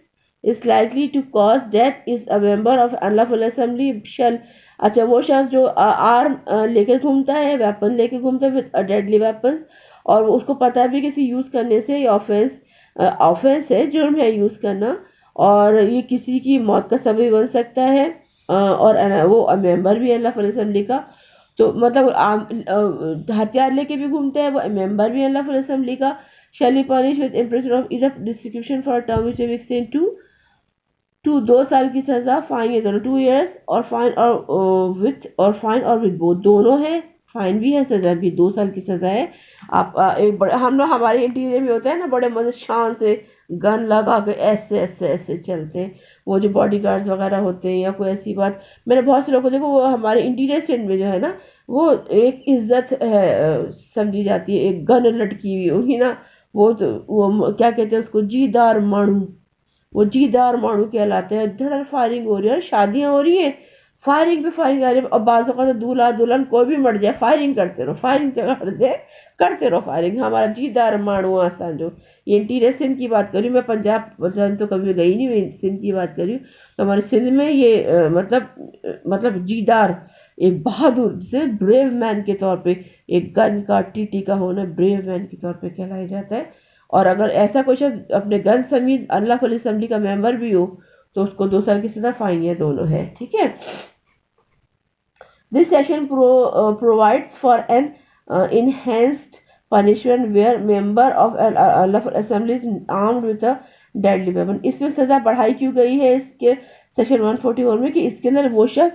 is likely to cause death is a member of unlawful assembly shall। अच्छा, वो शख्स जो arm लेके घूमता है, weapon लेके घूमता है विद डेडली वेपन्स, और उसको पता भी किसी यूज़ करने से ये ऑफेंस है, जुर्म है यूज़ करना, और ये किसी की मौत का सबब बन सकता है, और वो मेंबर भी है अनलॉफुल असेंबली का। तो मतलब हथियार लेके भी घूमते हैं, वो मेंबर भी अनलॉफुल असेंबली का। Shall be punish with impression of enough distribution for term which extend to 2 साल की सजा, फाइन है दोनों 2 years, और फाइन और विथ बोथ दोनों है, फाइन भी है सजा भी, 2 साल की सजा है। आप एक बड़े हम लोग हमारे इंटीरियर में होता है ना, बड़े मजे शान से गन लगा के ऐसे ऐसे ऐसे चलते हैं, वो जो बॉडी गार्ड्स वगैरह होते हैं या कोई ऐसी बात। मैंने बहुत से लोगों को देखो, वो हमारे इंटीरियर स्टेट में जो है ना, वो एक इज्जत है समझी जाती है, एक गन लटकी हुई होगी ना, वो तो वो क्या कहते हैं उसको, जीदार माणू, वो जीदार माणू कहलाते हैं। धड़ फायरिंग हो रही है, शादियां हो रही है, फायरिंग पे फायरिंग आ रही है। और बाजू का तो दूल्हा दुल्हन कोई भी मर जाए, फायरिंग करते रहो, फायरिंग चढ़ जाए, करते रहो फायरिंग। हमारा जीदार माणू आसान जो, ये इंटीरियर सिंध की बात करी मैं, पंजाब तो कभी गई नहीं, मैं सिंध की बात करी। तो हमारे सिंध में ये मतलब जीदार, एक बहादुर से ब्रेव मैन के तौर पे, एक गन का टीटी का होना ब्रेव मैन के तौर पे कहलाया जाता है। और अगर ऐसा कोई शख्स अपने गन समेत अनलॉफुल असेंबली का मेंबर भी हो, तो उसको 2 साल की सजा, फाइन, ये दोनों है, ठीक है। This section provides for an enhanced punishment where member of unlawful assembly is armed with a deadly weapon. इसमें सजा बढ़ाई क्यों गई है इसके सेक्शन 144 में, कि इसके अंदर वो शख्स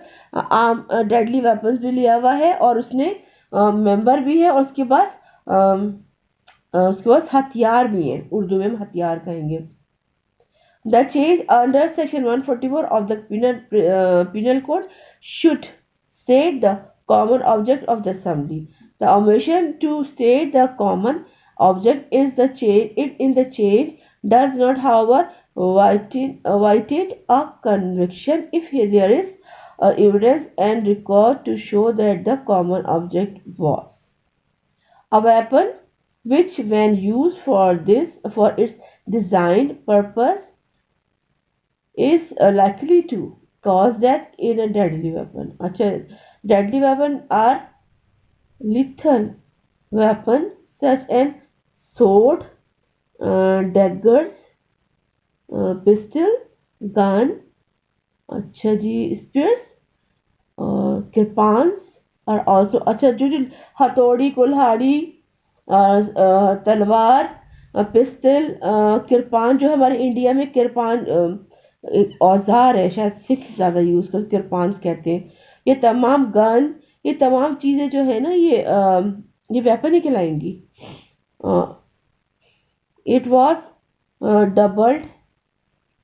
डेडली वेपन्स भी लिया हुआ है, और उसने मेंबर भी है, और उसके पास हथियार भी है, उर्दू में हम हथियार कहेंगे। The change under section 144 of the penal code should state the common object of the assembly. The omission to state the common object is the change in the change does not, however, violate a conviction if there is evidence and record to show that the common object was a weapon which, when used for its designed purpose, is likely to cause death in a deadly weapon. अच्छा, deadly weapon are lethal weapon such as sword, daggers, pistol, gun, अच्छा जी, spears, कृपांस, और also अच्छा जो हथौड़ी, कुल्हाड़ी, तलवार, pistol, कृपान, जो हमारे इंडिया में कृपान एक औजार है, शायद सिख ज़्यादा यूज़ कर कृपान कहते हैं। ये तमाम गन, ये तमाम चीज़ें जो है ना, ये वेपन ही कहलाएंगी। It was doubled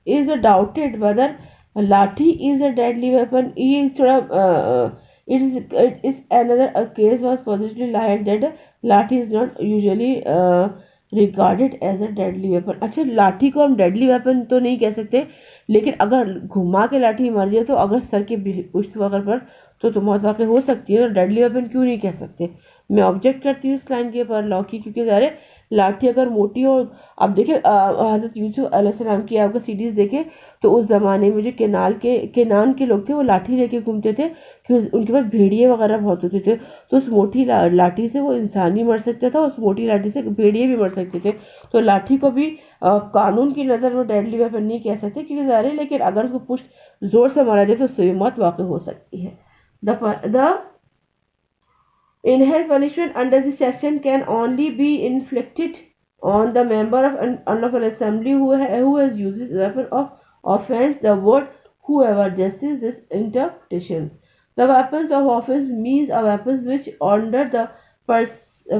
is doubted whether lathi is a deadly weapon. ये थोड़ा It is another a case was positively lied that लाठी is not usually regarded as a deadly weapon. अच्छा, लाठी को हम deadly weapon तो नहीं कह सकते, लेकिन अगर घुमा के लाठी मार दिया तो अगर सर के पुष्ट वगैरह पर तो मौत वाकई हो सकती है, तो डेडली वेपन क्यों नहीं कह सकते। मैं ऑब्जेक्ट करती हूँ इस लाइन के ऊपर लॉ की, क्योंकि ज़ाहिर लाठी अगर मोटी हो, अब देखिए हज़रत यूसुफ अलैहिस्सलाम की आपका सीरीज़ देखे तो उस ज़माने में जो केनान के लोग थे वो लाठी लेके घूमते थे, कि उनके पास भेड़िए वगैरह बहुत होते थे, तो उस मोटी लाठी से वो इंसान भी मर सकता था, उस मोटी लाठी से भेड़िए भी मर सकते थे। तो लाठी को भी कानून की नज़र में डेडली वेपन नहीं कह सकते, क्योंकि ज़ाहिर है, लेकिन अगर उसको पुष्ट ज़ोर से मारा जाए तो उससे भी मौत वाक़ई हो सकती है। The enhanced punishment under this section can only be inflicted on the member of an unlawful assembly who has used this weapon of offense. The word whoever justice this interpretation. The weapons of offense means a weapons which under the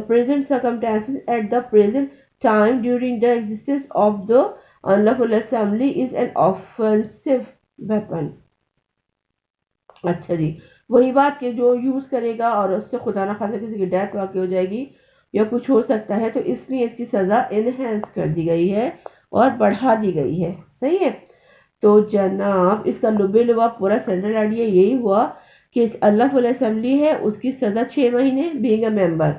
present circumstances at the present time during the existence of the unlawful assembly is an offensive weapon. अच्छा जी, वही बात कि जो use करेगा और उससे खुदा ना खासा किसी की डेथ वाकई हो जाएगी या कुछ हो सकता है, तो इसलिए इसकी सज़ा इनहेंस कर दी गई है और बढ़ा दी गई है। सही है। तो जनाब इसका लुबा पूरा सेंट्रल आइडिया यही हुआ कि अल्लाह असेंबली है, उसकी सज़ा 6 महीने बीइंग अ मेंबर।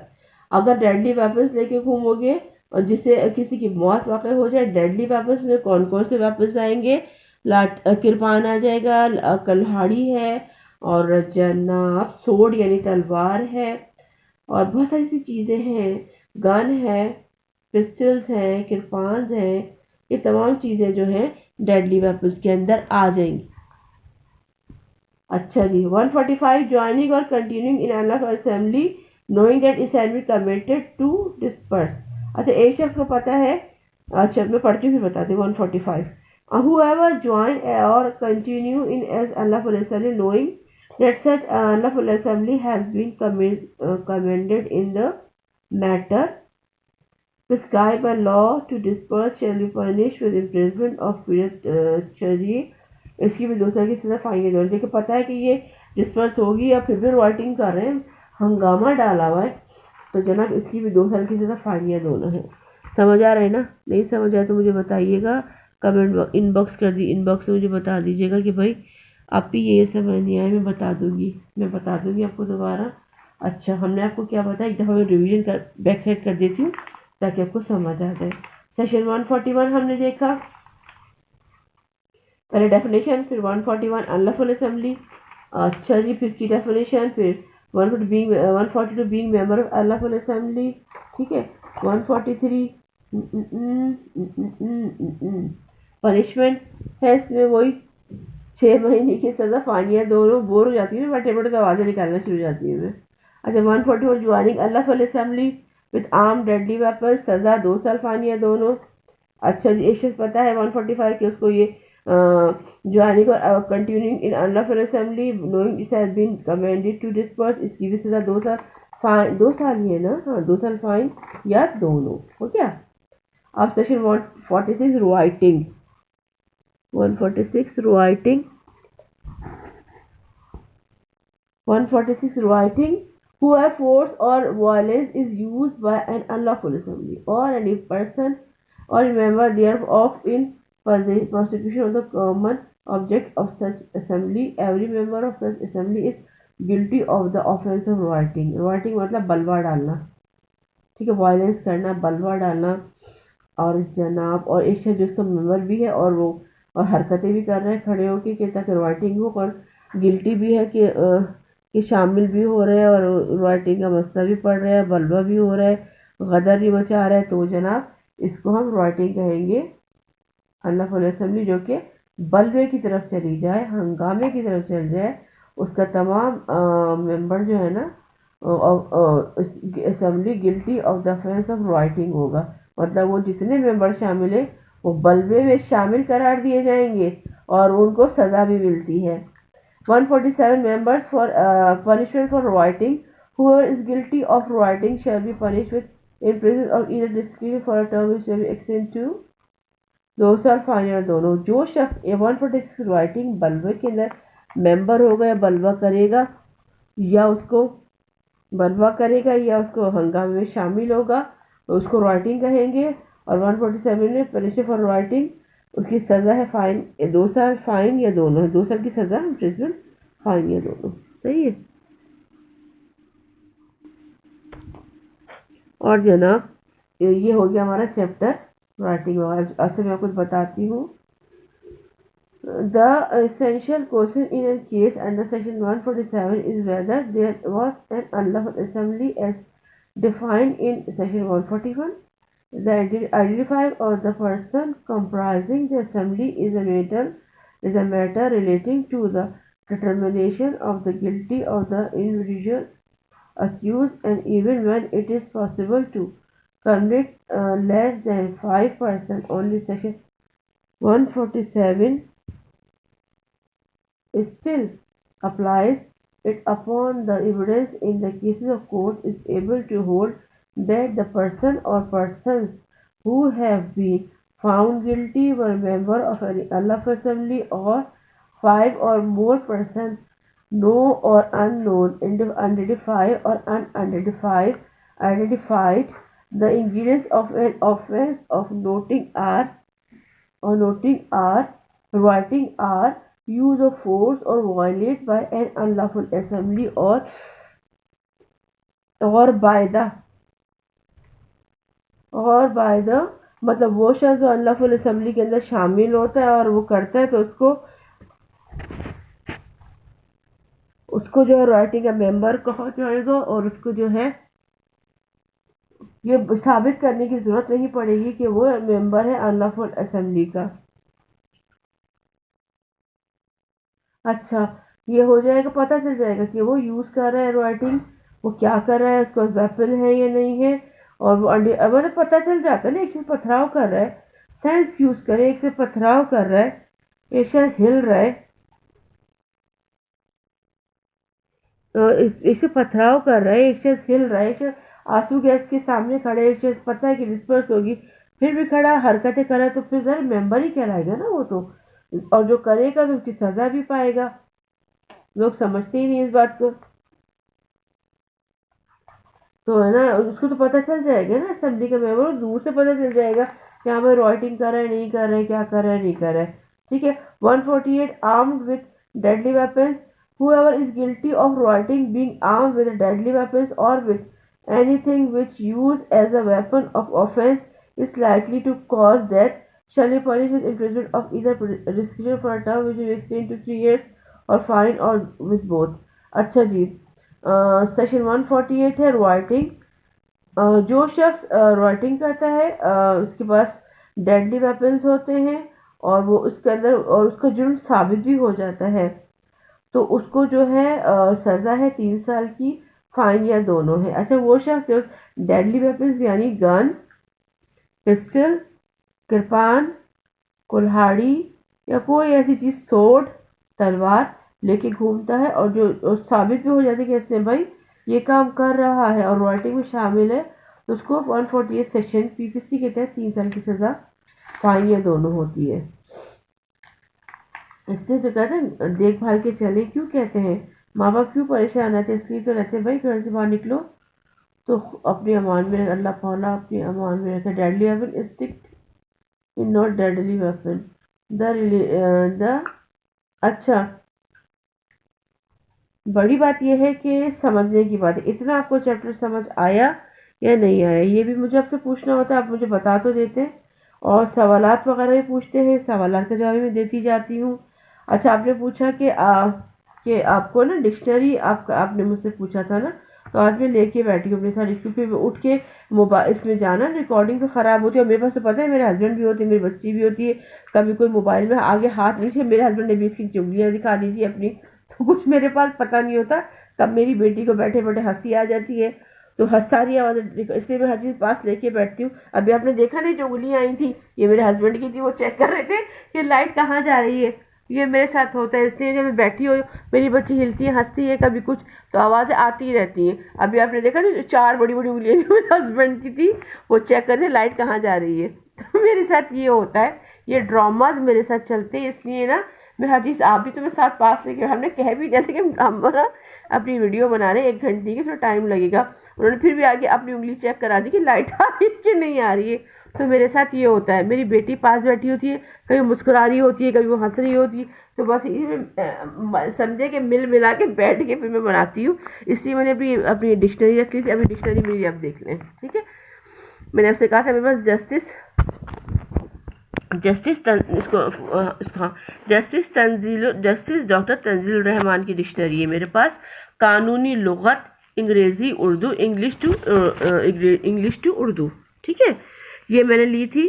अगर डेडली वेपन्स लेके घूमोगे और जिससे किसी की मौत वाकई हो जाए, डेडली वेपन्स में कौन कौन से वेपन्स आएंगे, किरपान आ जाएगा, कल्हाड़ी है, और जनाब सोड यानी तलवार है, और बहुत सारी सी चीज़ें हैं, गन है, पिस्टल्स हैं, किरपान्स हैं, ये तमाम चीज़ें जो हैं डेडली वेपन्स के अंदर आ जाएंगी। अच्छा जी, 145 ज्वाइनिंग और कंटिन्यूइंग इन अल्लाह assembly knowing that assembly committed to disperse. अच्छा, एक शख्स को पता है, अच्छा मैं पढ़ती हूँ फिर बताती हूँ। 145 whoever join or continue in as unlawful assembly knowing that such unlawful assembly has been commended in the matter prescribed by law to disperse shall be punished with imprisonment of period चाहिए। इसकी भी 2 साल की सजा fine है। देखिए पता है कि ये डिस्पर्स होगी या फिर भी राइटिंग कर रहे हैं, हंगामा डाला हुआ है, तो जनाब इसकी भी 2 साल की सजा फाइन है, दोनों है। समझ आ रहा है ना? नहीं समझ आया तो मुझे बताइएगा, कमेंट इनबॉक्स में मुझे बता दीजिएगा कि भाई आप भी ये समझ नहीं आया। मैं बता दूंगी आपको दोबारा। अच्छा, हमने आपको क्या बताया, एक दफ़ा मैं रिवीजन कर बैक साइड कर देती हूँ ताकि आपको समझ आ जाए। सेशन 141 हमने देखा, पहले डेफिनेशन, फिर 141 अनलॉफुल असेंबली। अच्छा जी, फिर इसकी डेफिनेशन, फिर 142 being member of unlawful assembly. ठीक है, 143 पनिशमेंट है, इसमें वही 6 महीने की सज़ा, फानियाँ, दोनों बोर हो जाती है, बटे बटे आवाज़ें निकालना शुरू हो जाती है मैं। अच्छा, 141 joining Allah assembly with arm deadly weapon, सज़ा 2 साल, फानियाँ दोनों। अच्छा जी, एक शख्स पता है 145 कि उसको ये ज्वाइनिंग और continuing in unlawful assembly knowing it has been commanded to disperse, इसकी भी सज़ा 2 साल, फाइन 2 साल ही है ना, हाँ 2 साल फाइन या दोनों, हो गया। अब section 146 writing, 146 writing, 146 writing, where force or violence is used by an unlawful assembly or any person or member thereof in prosecution of the common object of such assembly, every member of such assembly is guilty of the offense of writing. Writing मतलब बलवा डालना, ठीक है, violence करना, बलवा डालना। और जनाब और एक शख्स जिसका मेंबर भी है और वो और हरकतें भी कर रहे हैं खड़े होकर कि ताकि राइटिंग हो, और गिल्टी भी है कि शामिल भी हो रहे हैं और राइटिंग का मसला भी पढ़ रहे हैं, बलवा भी हो रहा है, गदर भी मचा रहा है, तो जनाब इसको हम राइटिंग कहेंगे अनलॉफुल असेंबली, जो कि बलवे की तरफ चली जाए, हंगामे की तरफ चल जाए, उसका तमाम मेंबर जो है ना assembly guilty of the offence of writing होगा। मतलब वो जितने मेंबर शामिल है वो बलवे में शामिल करार दिए जाएंगे और उनको सज़ा भी मिलती है। 147 members for punishment for writing. Whoever is guilty of writing shall be punished with imprisonment or either discipline for a term which shall be extended to 2 साल, फाइन और दोनों। जो शख्स 146 राइटिंग बलवे के अंदर मेंबर होगा या बलवा करेगा या उसको बलवा करेगा या उसको हंगामे में शामिल होगा तो उसको राइटिंग कहेंगे। और 147 में पनिशमेंट फॉर राइटिंग, उसकी सज़ा है फाइन, 2 साल फाइन या दोनों है, 2 साल की सज़ा, इम्प्रिजमेंट, फाइन या दोनों। सही है। और जनाब ये हो गया हमारा चैप्टर राइटिंग। और अब से मैं कुछ बताती हूँ। The essential question in a case under section 147 is whether there was an unlawful assembly as defined in section 141. The identifier of the person comprising the assembly is a matter relating to the determination of the guilty of the individual accused, and even when it is possible to convict less than 5%, only section 147 still applies. It upon the evidence in the cases of court is able to hold that the person or persons who have been found guilty were member of an unlawful assembly, or 5 or more persons, known or unknown, unidentified or identified. The ingredients of an offense of noting are writing are use of force or violate by an unlawful assembly or by the मतलब वो शख्स जो unlawful assembly के अंदर शामिल होता है और वो करता है तो उसको जो है राइटिंग का मेंबर कहा जाएगा। और उसको जो है ये साबित करने की जरूरत नहीं पड़ेगी कि वो मेंबर है अनलॉफुल असेंबली का। अच्छा, ये हो जाएगा, पता चल जाएगा कि वो यूज़ कर रहा है राइटिंग, वो क्या कर रहा है, उसका वेपन है या नहीं है। और वो मतलब पता चल जाता है ना, एक से पथराव कर रहा है, सेंस यूज़ करे, एक से पथराव कर रहा है, एक से हिल रहा है, एक से पथराव कर रहा है, एक से हिल रहा है, एक से आंसू गैस के सामने खड़े, एक से पता है कि डिस्पर्स होगी फिर भी खड़ा हरकतें कर रहा है, तो फिर जरा मेंबर ही कहलाएगा ना वो तो। और जो करेगा तो उसकी सज़ा भी पाएगा। लोग समझते ही नहीं इस बात को, तो है ना, उसको तो पता चल जाएगा ना असेंबली का मेंबर, दूर से पता चल जाएगा कि हाँ भाई राइटिंग कर रहा है नहीं कर रहा है, क्या कर रहा है नहीं कर रहा है। ठीक है। 148 armed with deadly weapons, whoever is guilty of writing being armed with deadly weapons or with anything which used as a weapon of offense is likely to cause death shall be punished with imprisonment of either prescription for a term which will extend to 3 years or fine or with both। अच्छा जी, section 148 है writing. जो शख्स writing करता है उसके पास deadly weapons होते हैं और वो उसके अंदर और उसका जुर्म साबित भी हो जाता है तो उसको जो है सज़ा है 3 साल की, फाइन या दोनों है। अच्छा, वो शख्स जो डेडली वेपन्स यानी गन, पिस्टल, कृपान, कुल्हाड़ी या कोई ऐसी चीज़, सोड, तलवार लेके घूमता है और जो साबित भी हो जाता है कि इसने भाई ये काम कर रहा है और राइटिंग में शामिल है, तो उसको 148 सेक्शन पीपीसी के तहत 3 साल की सज़ा, फाइन या दोनों होती है। इसलिए तो कहते हैं देखभाल के चले, क्यों कहते हैं माँ बाप क्यों परेशान रहते, इसलिए तो रहते हैं भाई घर से बाहर निकलो तो अपने अमान में, अल्लाह पाला अपने अमान में रखे। Deadly weapon stick in not deadly weapon the अच्छा, बड़ी बात यह है कि समझने की बात है, इतना आपको चैप्टर समझ आया या नहीं आया, ये भी मुझे आपसे पूछना होता है, आप मुझे बता तो देते हैं। और सवालात वगैरह भी पूछते हैं, सवालात का जवाब मैं देती जाती हूँ। अच्छा, आपने पूछा कि आपको ना डिक्शनरी आपने मुझसे पूछा था ना, तो आज मैं लेके बैठी हूँ अपने साथ, क्योंकि उठ के मोबाइल इसमें जाना रिकॉर्डिंग तो ख़राब होती है और मेरे पास तो पता है मेरे हस्बैंड भी होते हैं, मेरी बच्ची भी होती है, कभी कोई मोबाइल में आगे हाथ नीचे, मेरे हस्बैंड ने भी इसकी चुगलियाँ दिखा दी थी अपनी, तो कुछ मेरे पास पता नहीं होता कब मेरी बेटी को बैठे बैठे हंसी आ जाती है, तो सारी आवाज़, इसलिए मैं हर चीज़ पास लेके बैठती हूँ। अभी आपने देखा नहीं जो उंगलियाँ आई थी, ये मेरे हस्बैंड की थी, वो चेक कर रहे थे कि लाइट कहाँ जा रही है। ये मेरे साथ होता है, इसलिए जब मैं बैठी हूँ मेरी बच्ची हिलती है, हंसती है, कभी कुछ तो आवाज़ें आती ही रहती हैं। अभी आपने देखा जो 4 बड़ी बड़ी उंगलियाँ जो मेरे हस्बैंड की थी, वो चेक करते लाइट कहाँ जा रही है। तो मेरे साथ ये होता है, ये ड्रामाज मेरे साथ चलते हैं, इसलिए ना मैं हर चीज़ आप भी तो मैं साथ पास लेके हमने कह भी जैसे कि हम ना अपनी वीडियो बना रहे 1 घंटे की, थोड़ा टाइम लगेगा। उन्होंने फिर भी आगे अपनी उंगली चेक करा दी कि लाइट आ रही है कि नहीं आ रही है। तो मेरे साथ ये होता है, मेरी बेटी पास बैठी होती है, कभी मुस्कुरा रही होती है, कभी वो हंस रही होती है, तो बस इसी में समझे कि मिल मिला के बैठ के फिर मैं बनाती हूँ। इसलिए मैंने अपनी अपनी डिक्शनरी रख ली थी। अभी डिक्शनरी मेरी आप देख लें, ठीक है। मैंने आपसे कहा था मेरे पास justice justice doctor Tanzeel Rahman की डिक्शनरी है मेरे पास। कानूनी लुगत अंग्रेज़ी उर्दू इंग्लिश टू उर्दू, ठीक है, ये मैंने ली थी।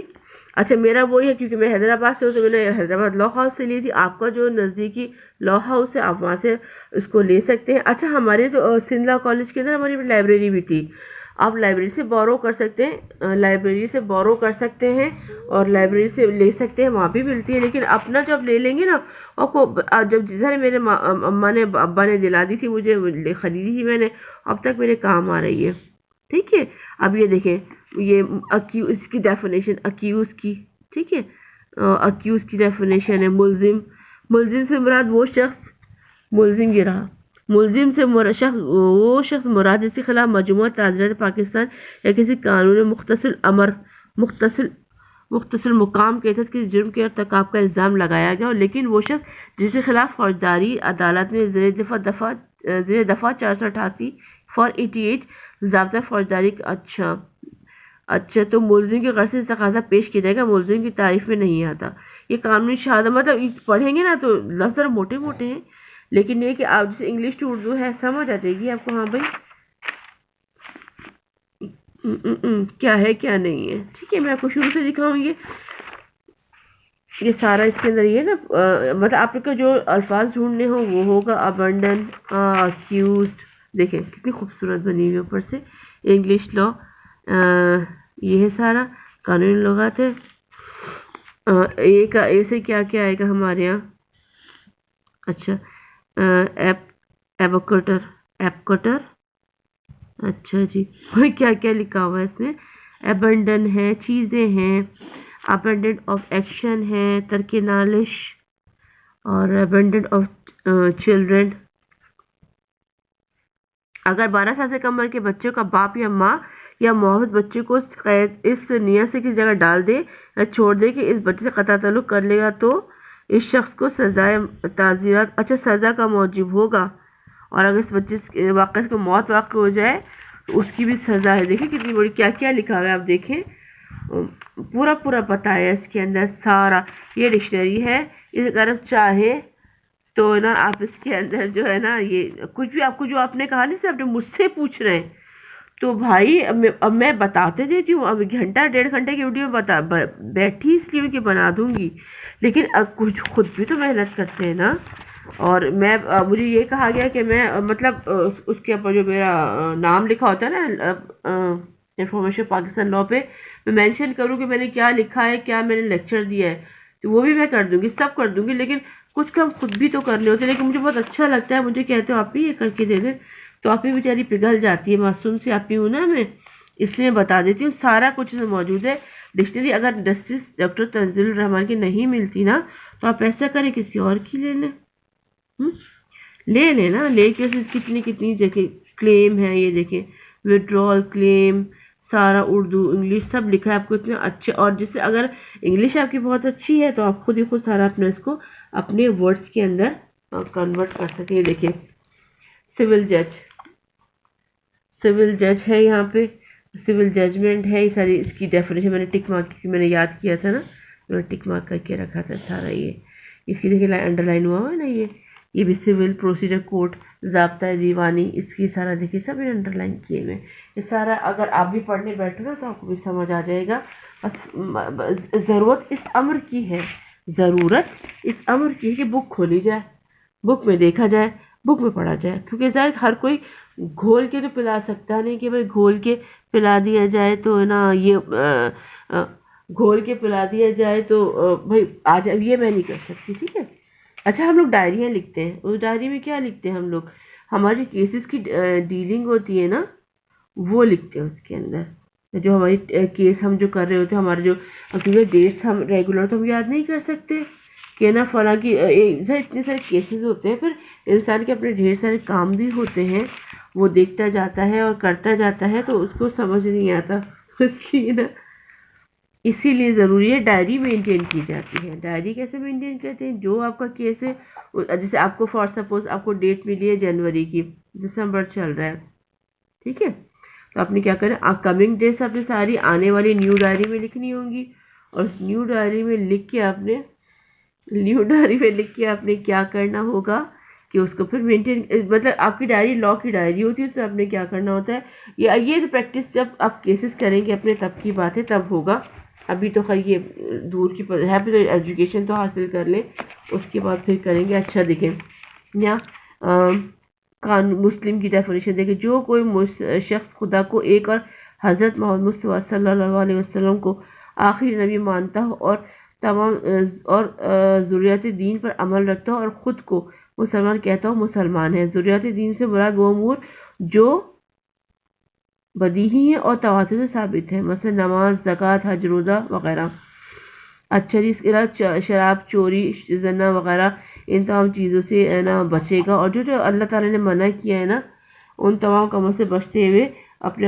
अच्छा, मेरा वही है क्योंकि मैं हैदराबाद से हूँ तो मैंने हैदराबाद लॉ हाउस से ली थी। आपका जो नज़दीकी लॉ हाउस है आप वहाँ से इसको ले सकते हैं। अच्छा, हमारे तो सिंध लॉ कॉलेज के अंदर हमारी लाइब्रेरी भी थी। आप लाइब्रेरी से बोरो कर सकते हैं, लाइब्रेरी से बोरो कर सकते हैं और लाइब्रेरी से ले सकते हैं, वहाँ भी मिलती है। लेकिन अपना जब ले लेंगे ना, आपको जब जिधर मेरे अम्मा ने अब्बा ने दिला दी थी मुझे, ख़रीदी थी मैंने, अब तक मेरे काम आ रही है, ठीक है। अब ये देखें, ये अक्यूज़ की डेफिनेशन, अक्यूज़ की, ठीक है, अक्यूज़ की डेफिनेशन है मुल्जिम। मुल्जिम से मुराद वो शख्स, मुल्जिम ये रहा, मुल्जिम से वो शख्स मुराद जिसके खिलाफ मजमूअत ताज़रात पाकिस्तान या किसी कानून मुख्तसिर मुकाम के तहत किसी जुर्म के irतिकाब का इल्ज़ाम लगाया गया हो, लेकिन वो शख्स जिसके खिलाफ फौजदारी अदालत में ज़ेर दफ़ा 488 488 ज़ाब्ता फौजदारी। अच्छा, तो मुल्जिम के गर्ज से तकाज़ा पेश किया जाएगा, मुल्जिम की तारीफ में नहीं आता। ये कानूनी शहादत मतलब पढ़ेंगे ना तो लफ्ज़ मोटे मोटे हैं, लेकिन ये कि आप जैसे इंग्लिश टू उर्दू है समझ आ जाएगी आपको। हाँ भाई, क्या है क्या नहीं है, ठीक है। मैं आपको शुरू से दिखाऊंगी ये सारा इसके अंदर ये ना मतलब आपको जो अल्फाज ढूंढने हो वो होगा अबंडन, अक्यूज्ड, देखें कितनी खूबसूरत बनी हुई ऊपर से। इंग्लिश लॉ ये है सारा, कानूनी लुगत है। ए का ए से क्या क्या आएगा हमारे यहाँ। अच्छा, एबोकटर, एपकटर, अच्छा जी, क्या क्या लिखा हुआ है इसमें। अबंडन है, चीज़ें हैं, अबंडेंट ऑफ एक्शन है, तर्के नालिश और अबंडेंट ऑफ चिल्ड्रन। अगर 12 साल से कम उम्र के बच्चों का बाप या माँ या मुआविज बच्चे को इस नियत से किसी जगह डाल दे या छोड़ दे कि इस बच्चे से कता ताल्लुक कर लेगा तो इस शख्स को सजाए ताज़ीरात, अच्छा, सज़ा का मौजिब होगा। और अगर इस बच्चे वाक़ई को मौत वाक़ई हो जाए तो उसकी भी सज़ा है। देखिए कितनी बड़ी, क्या क्या लिखा हुआ है, आप देखें, पूरा पूरा पता है इसके अंदर सारा। ये डिक्शनरी है, इस अगर आप चाहे तो ना आप इसके अंदर जो है ना ये कुछ भी आपको जो आपने कहा ना से आपने मुझसे पूछ रहे हैं तो भाई अब मैं बताते देती हूँ। अब घंटा 1.5 घंटे की वीडियो बैठी इसलिए कि बना दूंगी, लेकिन अब कुछ खुद भी तो मेहनत करते हैं ना। और मैं मुझे ये कहा गया कि मैं मतलब उसके ऊपर जो मेरा नाम लिखा होता है ना इंफॉर्मेशन पाकिस्तान लॉ पे, मैं मेंशन करूँ कि मैंने क्या लिखा है, क्या मैंने लेक्चर दिया है, तो वो भी मैं कर दूंगी, सब कर दूंगी। लेकिन कुछ काम खुद भी तो करने होते हैं। लेकिन मुझे बहुत अच्छा लगता है, मुझे कहते हो आप भी ये करके दे दें, तो आप ही बेचारी पिघल जाती है, मासूम से आप ही हूँ ना मैं, इसलिए बता देती हूँ। सारा कुछ मौजूद है डिक्शनरी। अगर जस्टिस डॉक्टर तंजील रहमान की नहीं मिलती ना तो आप ऐसा करें किसी और की ले लें, ले लेना, लेके कितनी कितनी जगह क्लेम है, ये देखें, विड्रॉल क्लेम, सारा उर्दू इंग्लिश सब लिखा है आपको इतने अच्छे। और जैसे अगर इंग्लिश आपकी बहुत अच्छी है तो आप खुद ही खुद सारा अपने इसको अपने वर्ड्स के अंदर कन्वर्ट कर सकें। देखिए, सिविल जज है, यहाँ पे सिविल जजमेंट है, ये सारी इसकी डेफिनेशन मैंने टिक मार्क की, मैंने याद किया था ना, मैंने टिक मार्क करके रखा था सारा। ये इसकी देखिए अंडरलाइन हुआ है ना, ये भी सिविल प्रोसीजर कोड, ज़ाब्ता दीवानी, इसकी सारा देखिए सब अंडरलाइन किए हुए। ये सारा अगर आप भी पढ़ने बैठो ना तो आपको भी समझ आ जाएगा। बस ज़रूरत इस अमर की है, ज़रूरत इस अमर की है कि बुक खोली जाए, बुक में देखा जाए, बुक में पढ़ा जाए। क्योंकि ज़ाहिर हर कोई घोल के तो पिला सकता नहीं कि भाई घोल के पिला दिया जाए तो ना ये घोल के पिला दिया जाए तो भाई आ जाए, ये मैं नहीं कर सकती, ठीक है। अच्छा, हम लोग डायरियाँ लिखते हैं, उस डायरी में क्या लिखते हैं हम लोग, हमारी केसेस की डीलिंग होती है ना वो लिखते हैं उसके अंदर। जो हमारी केस हम जो कर रहे होते हैं, हमारे जो, क्योंकि डेट्स हम रेगुलर तो हम याद नहीं कर सकते, कि ना फला की इतने सारे केसेस होते हैं, फिर इंसान के अपने ढेर सारे काम भी होते हैं, वो देखता जाता है और करता जाता है तो उसको समझ नहीं आता उसकी ना। इसीलिए ज़रूरी है डायरी मेंटेन की जाती है। डायरी कैसे मेंटेन करते हैं, जो आपका केस है जैसे आपको फॉर सपोज आपको डेट मिली है जनवरी की, दिसंबर चल रहा है, ठीक है, तो आपने क्या करना, कमिंग डेट्स आपने सारी आने वाली न्यू डायरी में लिखनी होंगी, और न्यू डायरी में लिख के आपने क्या करना होगा कि उसको फिर मेंटेन, मतलब आपकी डायरी लॉ की डायरी होती है, उसमें आपने क्या करना होता है, ये तो प्रैक्टिस जब आप केसेस करेंगे अपने तब की बात है, तब होगा। अभी तो खैर ये दूर की है, तो एजुकेशन तो हासिल कर लें, उसके बाद फिर करेंगे। अच्छा देखें यहाँ कानून मुस्लिम की डेफिनेशन देखें, जो कोई शख्स खुदा को एक और हज़रत मोहम्मद मुस्तफ़ा सल्लल्लाहु अलैहि वसल्लम को आखिरी नबी मानता हो और तमाम और ज़ुर्रियत दीन पर अमल रखता हो और ख़ुद को मुसलमान कहता हो, मुसलमान है। ज़ुर्रियत दीन से मुराद वो अमूर जो बदीही है और तवातुर से साबित है, मतलब नमाज, ज़कात, हज, रोज़ा वग़ैरह। अच्छा जी, इसके अलावा शराब, चोरी, ज़ना वग़ैरह इन तमाम चीज़ों से है ना बचेगा, और जो अल्लाह ताला ने मना किया है ना उन तमाम कामों से बचते हुए अपने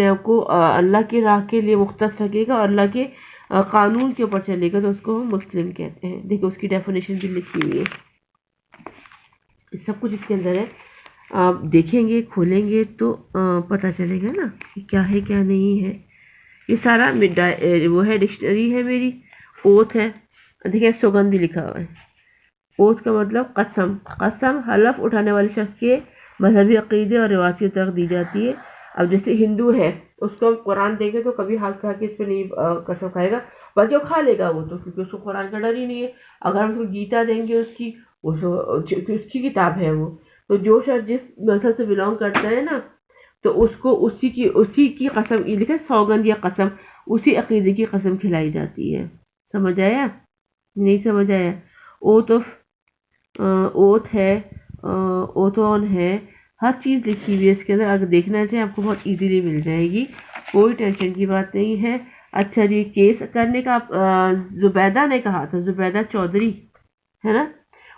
आप को अल्लाह की राह के लिए मुख्तस रखेगा और अल्लाह के कानून के ऊपर चलेगा, तो उसको हम मुस्लिम कहते हैं। देखिए उसकी डेफिनेशन भी लिखी हुई है, सब कुछ इसके अंदर है। आप देखेंगे, खोलेंगे तो पता चलेगा ना कि क्या है क्या नहीं है। ये सारा वो है, डिक्शनरी है मेरी, ओथ है, देखिए सौगंध भी लिखा हुआ है। ओथ का मतलब कसम, कसम हलफ उठाने वाले शख्स के मजहबी अकीदे और रिवायती तक दी जाती है। अब जैसे हिंदू है उसको हम कुरान देंगे तो कभी हाथ खा के इस पर नहीं कसम खाएगा, बाकी वो खा लेगा वो तो, क्योंकि उसको कुरान का डर ही नहीं है। अगर हम उसको गीता देंगे उसकी उसकी किताब है वो, तो जो शख्स जिस मजहब से बिलोंग करता है ना तो उसको उसी की कसम, ये लिखा सौगंध या कसम, उसी अकीदे की कसम खिलाई जाती है। समझ आया? नहीं समझ आया? ओथ ऑफ ओथ है, ओथोन है, हर चीज़ लिखी हुई है इसके अंदर। अगर देखना चाहें आपको बहुत इजीली मिल जाएगी, कोई टेंशन की बात नहीं है। अच्छा जी, केस करने का जुबैदा ने कहा था, जुबैदा चौधरी है ना,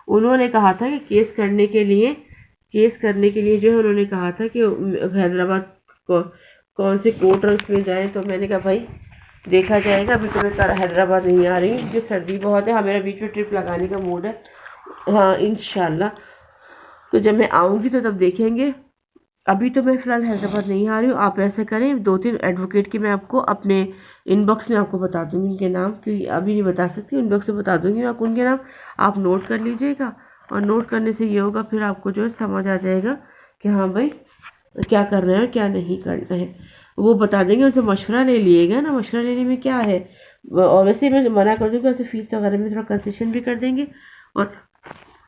उन्होंने कहा था कि केस करने के लिए जो है उन्होंने कहा था कि हैदराबाद कौन से कोर्ट में जाएं, तो मैंने कहा भाई देखा जाएगा, अभी तो मैं हैदराबाद नहीं आ रही क्योंकि सर्दी बहुत है। हाँ, मेरा बीच में ट्रिप लगाने का मूड है, हाँ इंशाल्लाह, तो जब मैं आऊँगी तो तब देखेंगे। अभी तो मैं फ़िलहाल हैदराबाद नहीं आ रही हूँ। आप ऐसा करें, 2-3 एडवोकेट की मैं आपको अपने इनबॉक्स में आपको बता दूँगी उनके नाम, क्योंकि अभी नहीं बता सकती, इनबॉक्स में बता दूँगी मैं आपको उनके नाम, आप नोट कर लीजिएगा। और नोट करने से ये होगा फिर आपको जो है समझ आ जाएगा कि हाँ भाई क्या कर रहे हैं क्या नहीं करना है, वो बता देंगे। उनसे मशवरा ले लिएगा ना, मशवरा लेने में क्या है, और वैसे मैं मना कर दूँगी, वैसे फ़ीस वगैरह में थोड़ा कंसेशन भी कर देंगे, और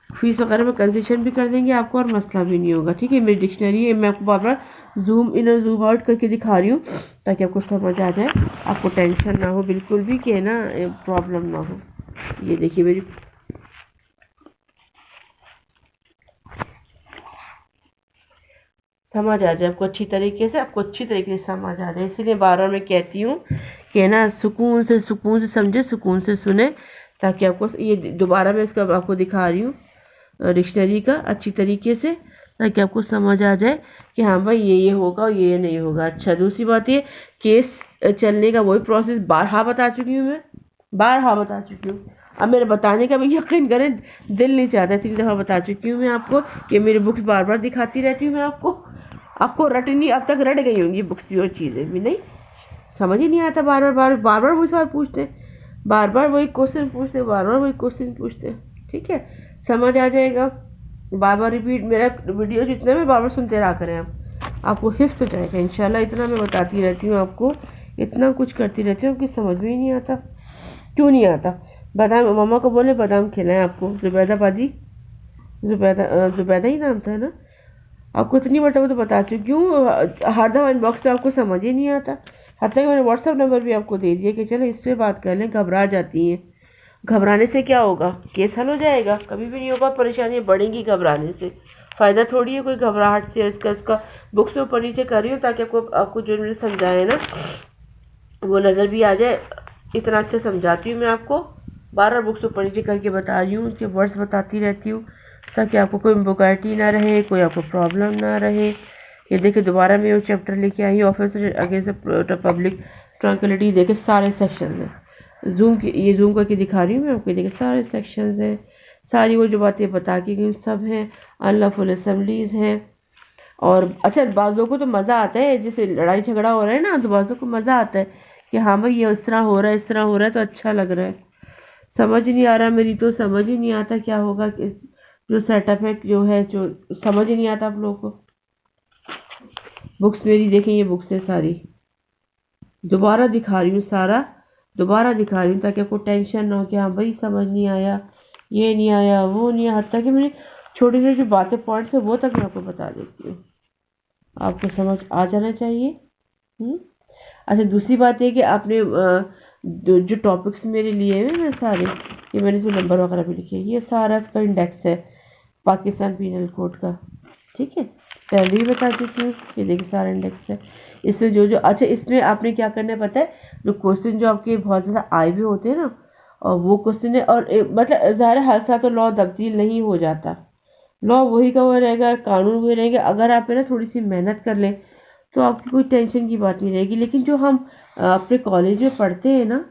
फीस वगैरह में कंसेशन भी कर देंगे आपको, और मसला भी नहीं होगा। ठीक है, मेरी डिक्शनरी है, मैं आपको बार बार जूम इन और जूम आउट करके दिखा रही हूँ ताकि आपको समझ आ जाए, आपको टेंशन ना हो बिल्कुल भी कि ना प्रॉब्लम ना हो। ये देखिए मेरी समझ आ जाए आपको अच्छी तरीके से समझ आ जाए, इसीलिए बार बार मैं कहती हूँ कि ना सुकून से समझे, सुकून से सुने, ताकि आपको ये दोबारा मैं इसका आपको दिखा रही हूँ डिक्शनरी का अच्छी तरीके से, ताकि आपको समझ आ जाए कि हाँ भाई ये होगा, ये नहीं होगा। अच्छा, दूसरी बात ये, केस चलने का वही प्रोसेस बारहा बता चुकी हूँ अब मेरे बताने का भी यकीन करें दिल नहीं चाहता, 3 दफ़ा बता चुकी हूँ मैं आपको कि मेरी बुक्स बार बार दिखाती रहती हूँ मैं आपको रटनी, अब तक रट गई होंगी बुक्स भी और चीज़ें भी, नहीं समझ ही नहीं आता, बार बार वही सवाल पूछते, बार बार वही क्वेश्चन पूछते, ठीक है, समझ आ जाएगा। बार बार रिपीट, मेरा वीडियो जितने में बार बार सुनते रहा करें आपको हिफ्स हो जाएगा इंशाल्लाह। इतना मैं बताती रहती हूँ आपको, इतना कुछ करती रहती हूँ कि समझ में ही नहीं आता, क्यों नहीं आता। बादाम, मम्मा को बोले बादाम खिलाएं आपको, जुबैदा बाजी, जुबैदा ही नाम था ना, आपको इतनी मरतबा तो बता चुकी हूँ, हर दफ़ा इनबॉक्स में आपको समझ ही नहीं आता। हत्ता कि मैंने व्हाट्सअप नंबर भी आपको दे दिया कि चलो इस पर बात कर लें, घबरा जाती हैं, घबराने से क्या होगा, केस हल हो जाएगा, कभी भी नहीं होगा, परेशानियाँ बढ़ेंगी घबराने से, फ़ायदा थोड़ी है कोई घबराहट से। इसका बुक्स में ऊपर नीचे कर रही हूँ ताकि आपको जो मैंने समझाया ना वो नज़र भी आ जाए, इतना अच्छा समझाती हूँ मैं आपको बार बार बुक्स को पढ़िए करके बता रही हूँ, उनके वर्ड्स बताती रहती हूँ ताकि आपको कोई एम्बोगाइटी ना रहे, कोई आपको प्रॉब्लम ना रहे। ये देखिए दोबारा मैं वो चैप्टर लेके आई हूँ, ऑफिसर अगेंस्ट पब्लिक ट्रंक्विलिटी। देखिए सारे सेक्शन हैं, ये जूम करके दिखा रही हूँ मैं आपको। देखिए सारे सेक्शंस हैं, सारी वो जो बातें बता के गई सब हैं। अनलॉफुल असेंबलीज हैं। और अच्छा, बाज़ लोगों को तो मज़ा आता है, जैसे लड़ाई झगड़ा हो रहा है ना, तो बाज़ लोगों को मज़ा आता है कि हाँ भाई ये इस तरह हो रहा है, इस तरह हो रहा है, तो अच्छा लग रहा है। समझ ही नहीं आ रहा, मेरी तो समझ ही नहीं आता क्या होगा, जो सेटअप है जो है, जो समझ ही नहीं आता आप लोगों को। बुक्स मेरी देखें, ये बुक्स है सारी, दोबारा दिखा रही हूँ, सारा दोबारा दिखा रही हूँ ताकि आपको टेंशन ना हो कि हाँ भाई समझ नहीं आया, ये नहीं आया, वो नहीं आया। हत्ता कि मैंने छोटी छोटी जो बातें पॉइंट्स है वो तक मैं आपको बता देती हूँ, आपको समझ आ जाना चाहिए। अच्छा, दूसरी बात ये कि आपने जो टॉपिक्स मेरे लिए हैं ना सारे, ये मैंने जो नंबर वगैरह भी लिखे, ये सारा इसका इंडेक्स है पाकिस्तान पीनल कोड का, ठीक है। पहले ही बता चुकी हूँ, ये देखिए सारा इंडेक्स है। इसमें जो अच्छा, इसमें आपने क्या करना है पता है, जो क्वेश्चन जो आपके बहुत ज़्यादा आए हुए होते हैं ना, और वो क्वेश्चन है, और मतलब ज़ाहिर हर साल तो लॉ तब्दील नहीं हो जाता, लॉ वही का वही रहेगा, कानून वही रहेंगे। अगर आप है ना थोड़ी सी मेहनत कर लें तो आपकी कोई टेंशन की बात नहीं रहेगी। लेकिन जो हम अपने कॉलेज में पढ़ते हैं ना,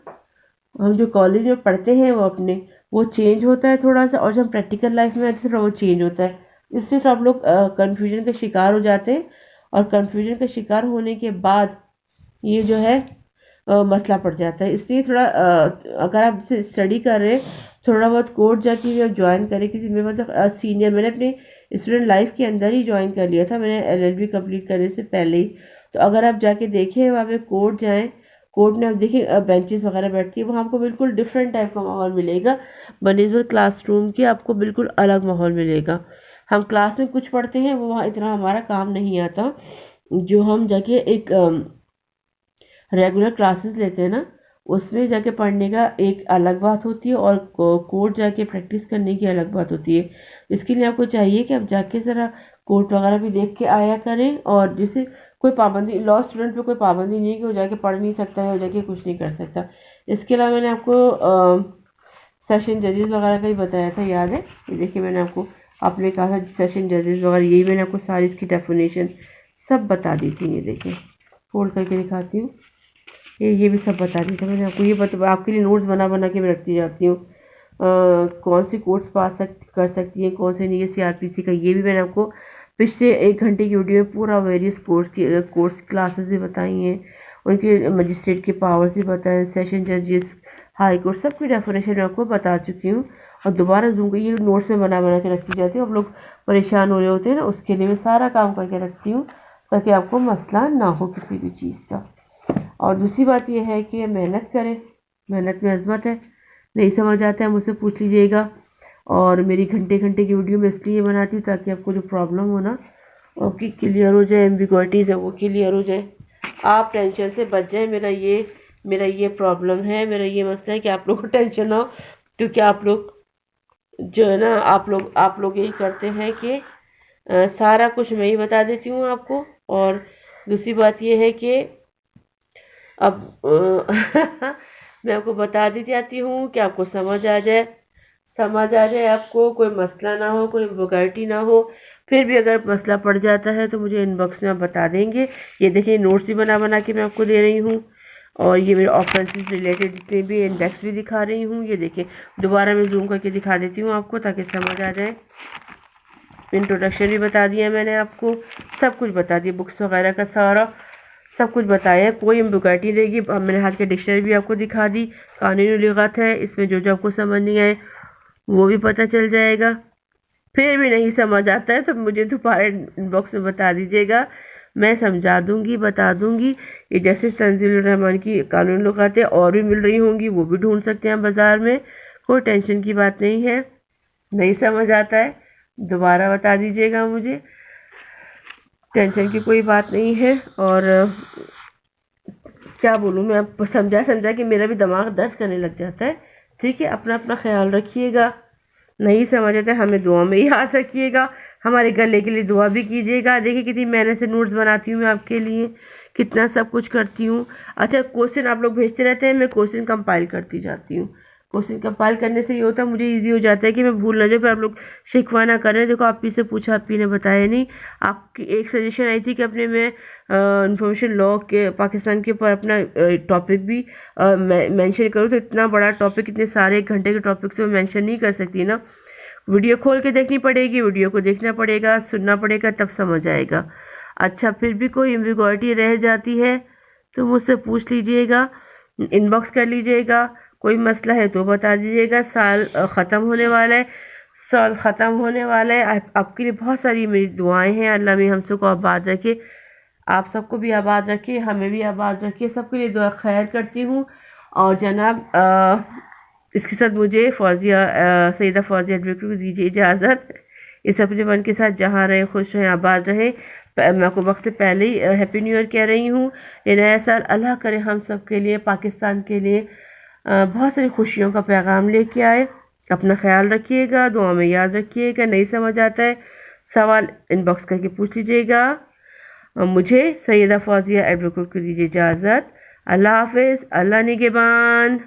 हम जो कॉलेज में पढ़ते हैं वो चेंज होता है थोड़ा सा, और जब हम प्रैक्टिकल लाइफ में आते हैं तो वो चेंज होता है। इससे तो आप लोग कन्फ्यूजन का शिकार हो जाते हैं, और कन्फ्यूजन का शिकार होने के बाद ये जो है मसला पड़ जाता है। इसलिए थोड़ा अगर आप स्टडी कर रहे हैं, थोड़ा बहुत कोर्स जाके ज्वाइन करें किसी में, मतलब सीनियर, मैंने अपने स्टूडेंट लाइफ के अंदर ही ज्वाइन कर लिया था, मैंने एलएलबी कंप्लीट करने से पहले ही। तो अगर आप जाके देखें वहाँ पे कोर्ट जाएं, कोर्ट में आप देखें बेंचेस वगैरह बैठती है, वहाँ आपको बिल्कुल डिफरेंट टाइप का माहौल मिलेगा बनिस्बत क्लासरूम के, आपको बिल्कुल अलग माहौल मिलेगा। हम क्लास में कुछ पढ़ते हैं, वो वहाँ इतना हमारा काम नहीं आता। जो हम जाके एक रेगुलर क्लासेस लेते हैं ना, उसमें जाके पढ़ने का एक अलग बात होती है, और कोर्ट जाके प्रैक्टिस करने की अलग बात होती है। इसके लिए आपको चाहिए कि आप जाके ज़रा कोर्ट वगैरह भी देख के आया करें। और जैसे कोई पाबंदी, लॉ स्टूडेंट पे कोई पाबंदी नहीं है कि वो जाके पढ़ नहीं सकता है, वो जाके कुछ नहीं कर सकता। इसके अलावा मैंने आपको सेशन जजेस वगैरह का ही बताया था, याद है? ये देखिए मैंने आपने कहा था सेशन जजेस वगैरह, यही मैंने आपको सारी इसकी डेफिनेशन सब बता दी थी। ये देखिए फोल्ड करके दिखाती हूँ, ये भी सब बता दी थी मैंने आपको। ये आपके लिए नोट्स बना बना के मैं रखती जाती हूँ, कौन सी कोर्स कर सकती है, कौन से नहीं है सीआरपीसी का, ये भी मैंने आपको पिछले 1 घंटे की वीडियो में पूरा वेरियस कोर्स क्लासेस भी बताई हैं, उनके मजिस्ट्रेट के पावर्स भी बताए, सेशन जजेस, हाई कोर्ट, सबकी डेफिनेशन मैं आपको बता चुकी हूँ। और दोबारा जूम कर ये नोट्स में बना बना के रखी जाती है। अब लोग परेशान हो रहे होते हैं ना, उसके लिए मैं सारा काम करके रखती हूँ ताकि आपको मसला ना हो किसी भी चीज़ का। और दूसरी बात यह है कि मेहनत करें, मेहनत में अज़मत है। नहीं समझ आता है मुझसे पूछ लीजिएगा। और मेरी घंटे घंटे की वीडियो मैं इसलिए बनाती हूँ ताकि आपको जो प्रॉब्लम हो ना आपकी क्लियर हो जाए, एम्बिग्विटीज़ है वो क्लियर हो जाए, आप टेंशन से बच जाए। मेरा ये प्रॉब्लम है, मेरा ये मसला है कि आप लोग को टेंशन ना हो, क्योंकि आप लोग जो है ना, आप लोग यही करते हैं कि सारा कुछ मैं ही बता देती हूँ आपको। और दूसरी बात यह है कि अब मैं आपको बता दी जाती हूँ कि आपको समझ आ जाए, आपको कोई मसला ना हो, कोई वैरायटी ना हो। फिर भी अगर मसला पड़ जाता है तो मुझे इनबॉक्स में आप बता देंगे। ये देखिए नोट्स भी बना बना के मैं आपको दे रही हूँ, और ये मेरे ऑफेंसेस रिलेटेड जितने भी इंडेक्स भी दिखा रही हूँ। ये देखिए दोबारा मैं जूम करके दिखा देती हूँ आपको ताकि समझ आ जाए। इंट्रोडक्शन भी बता दिया मैंने आपको, सब कुछ बता दिया, बुक्स वगैरह का सारा सब कुछ बताया, कोई एम्बिग्विटी रहेगी। मैंने हाथ के डिक्शनरी भी आपको दिखा दी, कानूनी लुगत है, इसमें जो जो आपको समझ नहीं आए वो भी पता चल जाएगा। फिर भी नहीं समझ आता है तो मुझे दोबारा इनबॉक्स में बता दीजिएगा, मैं समझा दूंगी, बता दूंगी। ये जैसे तंजील रहमान की कानूनी लुगतें और भी मिल रही होंगी, वो भी ढूंढ सकते हैं बाज़ार में, कोई टेंशन की बात नहीं है। नहीं समझ आता है दोबारा बता दीजिएगा मुझे, टेंशन की कोई बात नहीं है। और क्या बोलूँ मैं, अब समझा कि मेरा भी दिमाग दर्द करने लग जाता है। ठीक है, अपना अपना ख्याल रखिएगा। नहीं समझ आता हमें दुआ में ही याद रखिएगा, हमारे गले के लिए दुआ भी कीजिएगा। देखिए कितनी मेहनत से नोट्स बनाती हूँ मैं आपके लिए, कितना सब कुछ करती हूँ। अच्छा, क्वेश्चन आप लोग भेजते रहते हैं, मैं क्वेश्चन कंपाइल करती जाती हूँ, क्वेश्चन कंपाइल करने से ये होता है, मुझे इजी हो जाता है कि मैं भूल ना जाऊँ, फिर आप लोग शिकवा ना करें। देखो आप ही से पूछा, आप ही ने बताया नहीं। आपकी एक सजेशन आई थी कि अपने में इंफॉर्मेशन लॉ के पाकिस्तान के ऊपर अपना टॉपिक भी मेंशन करूँ, तो इतना बड़ा टॉपिक, इतने सारे 1 घंटे के टॉपिक से मैं मेंशन नहीं कर सकती ना। वीडियो खोल के देखनी पड़ेगी, वीडियो को देखना पड़ेगा, सुनना पड़ेगा, तब समझ आएगा। अच्छा, फिर भी कोई एम्बिग्विटी रह जाती है तो मुझसे पूछ लीजिएगा, इनबॉक्स कर लीजिएगा। कोई मसला है तो बता दीजिएगा। साल ख़त्म होने वाला है, साल ख़त्म होने वाला है। आपके लिए बहुत सारी मेरी दुआएं हैं। अल्लाह में हम सबको आबाद रखे, आप सबको भी आबाद रखे, हमें भी आबाद रखे। सबके लिए दुआ खैर करती हूँ। और जनाब इसके साथ मुझे सैयदा फौजिया एडवोकेट को दीजिए इजाज़त। इस अपने मन के साथ जहाँ रहे, खुश रहें, आबाद रहें। मैं आपको वक्त से पहले ही हैप्पी न्यू ईयर कह रही हूँ। ये नया साल अल्लाह करे हम सब के लिए, पाकिस्तान के लिए बहुत सारी खुशियों का पैगाम लेके आए। अपना ख्याल रखिएगा, दुआ में याद रखिएगा। नहीं समझ आता है, सवाल इनबॉक्स करके पूछ लीजिएगा। मुझे सैयदा फौजिया एडवोकेट को दीजिए इजाज़त। अल्लाह हाफिज़, अल्लाह निगहबान।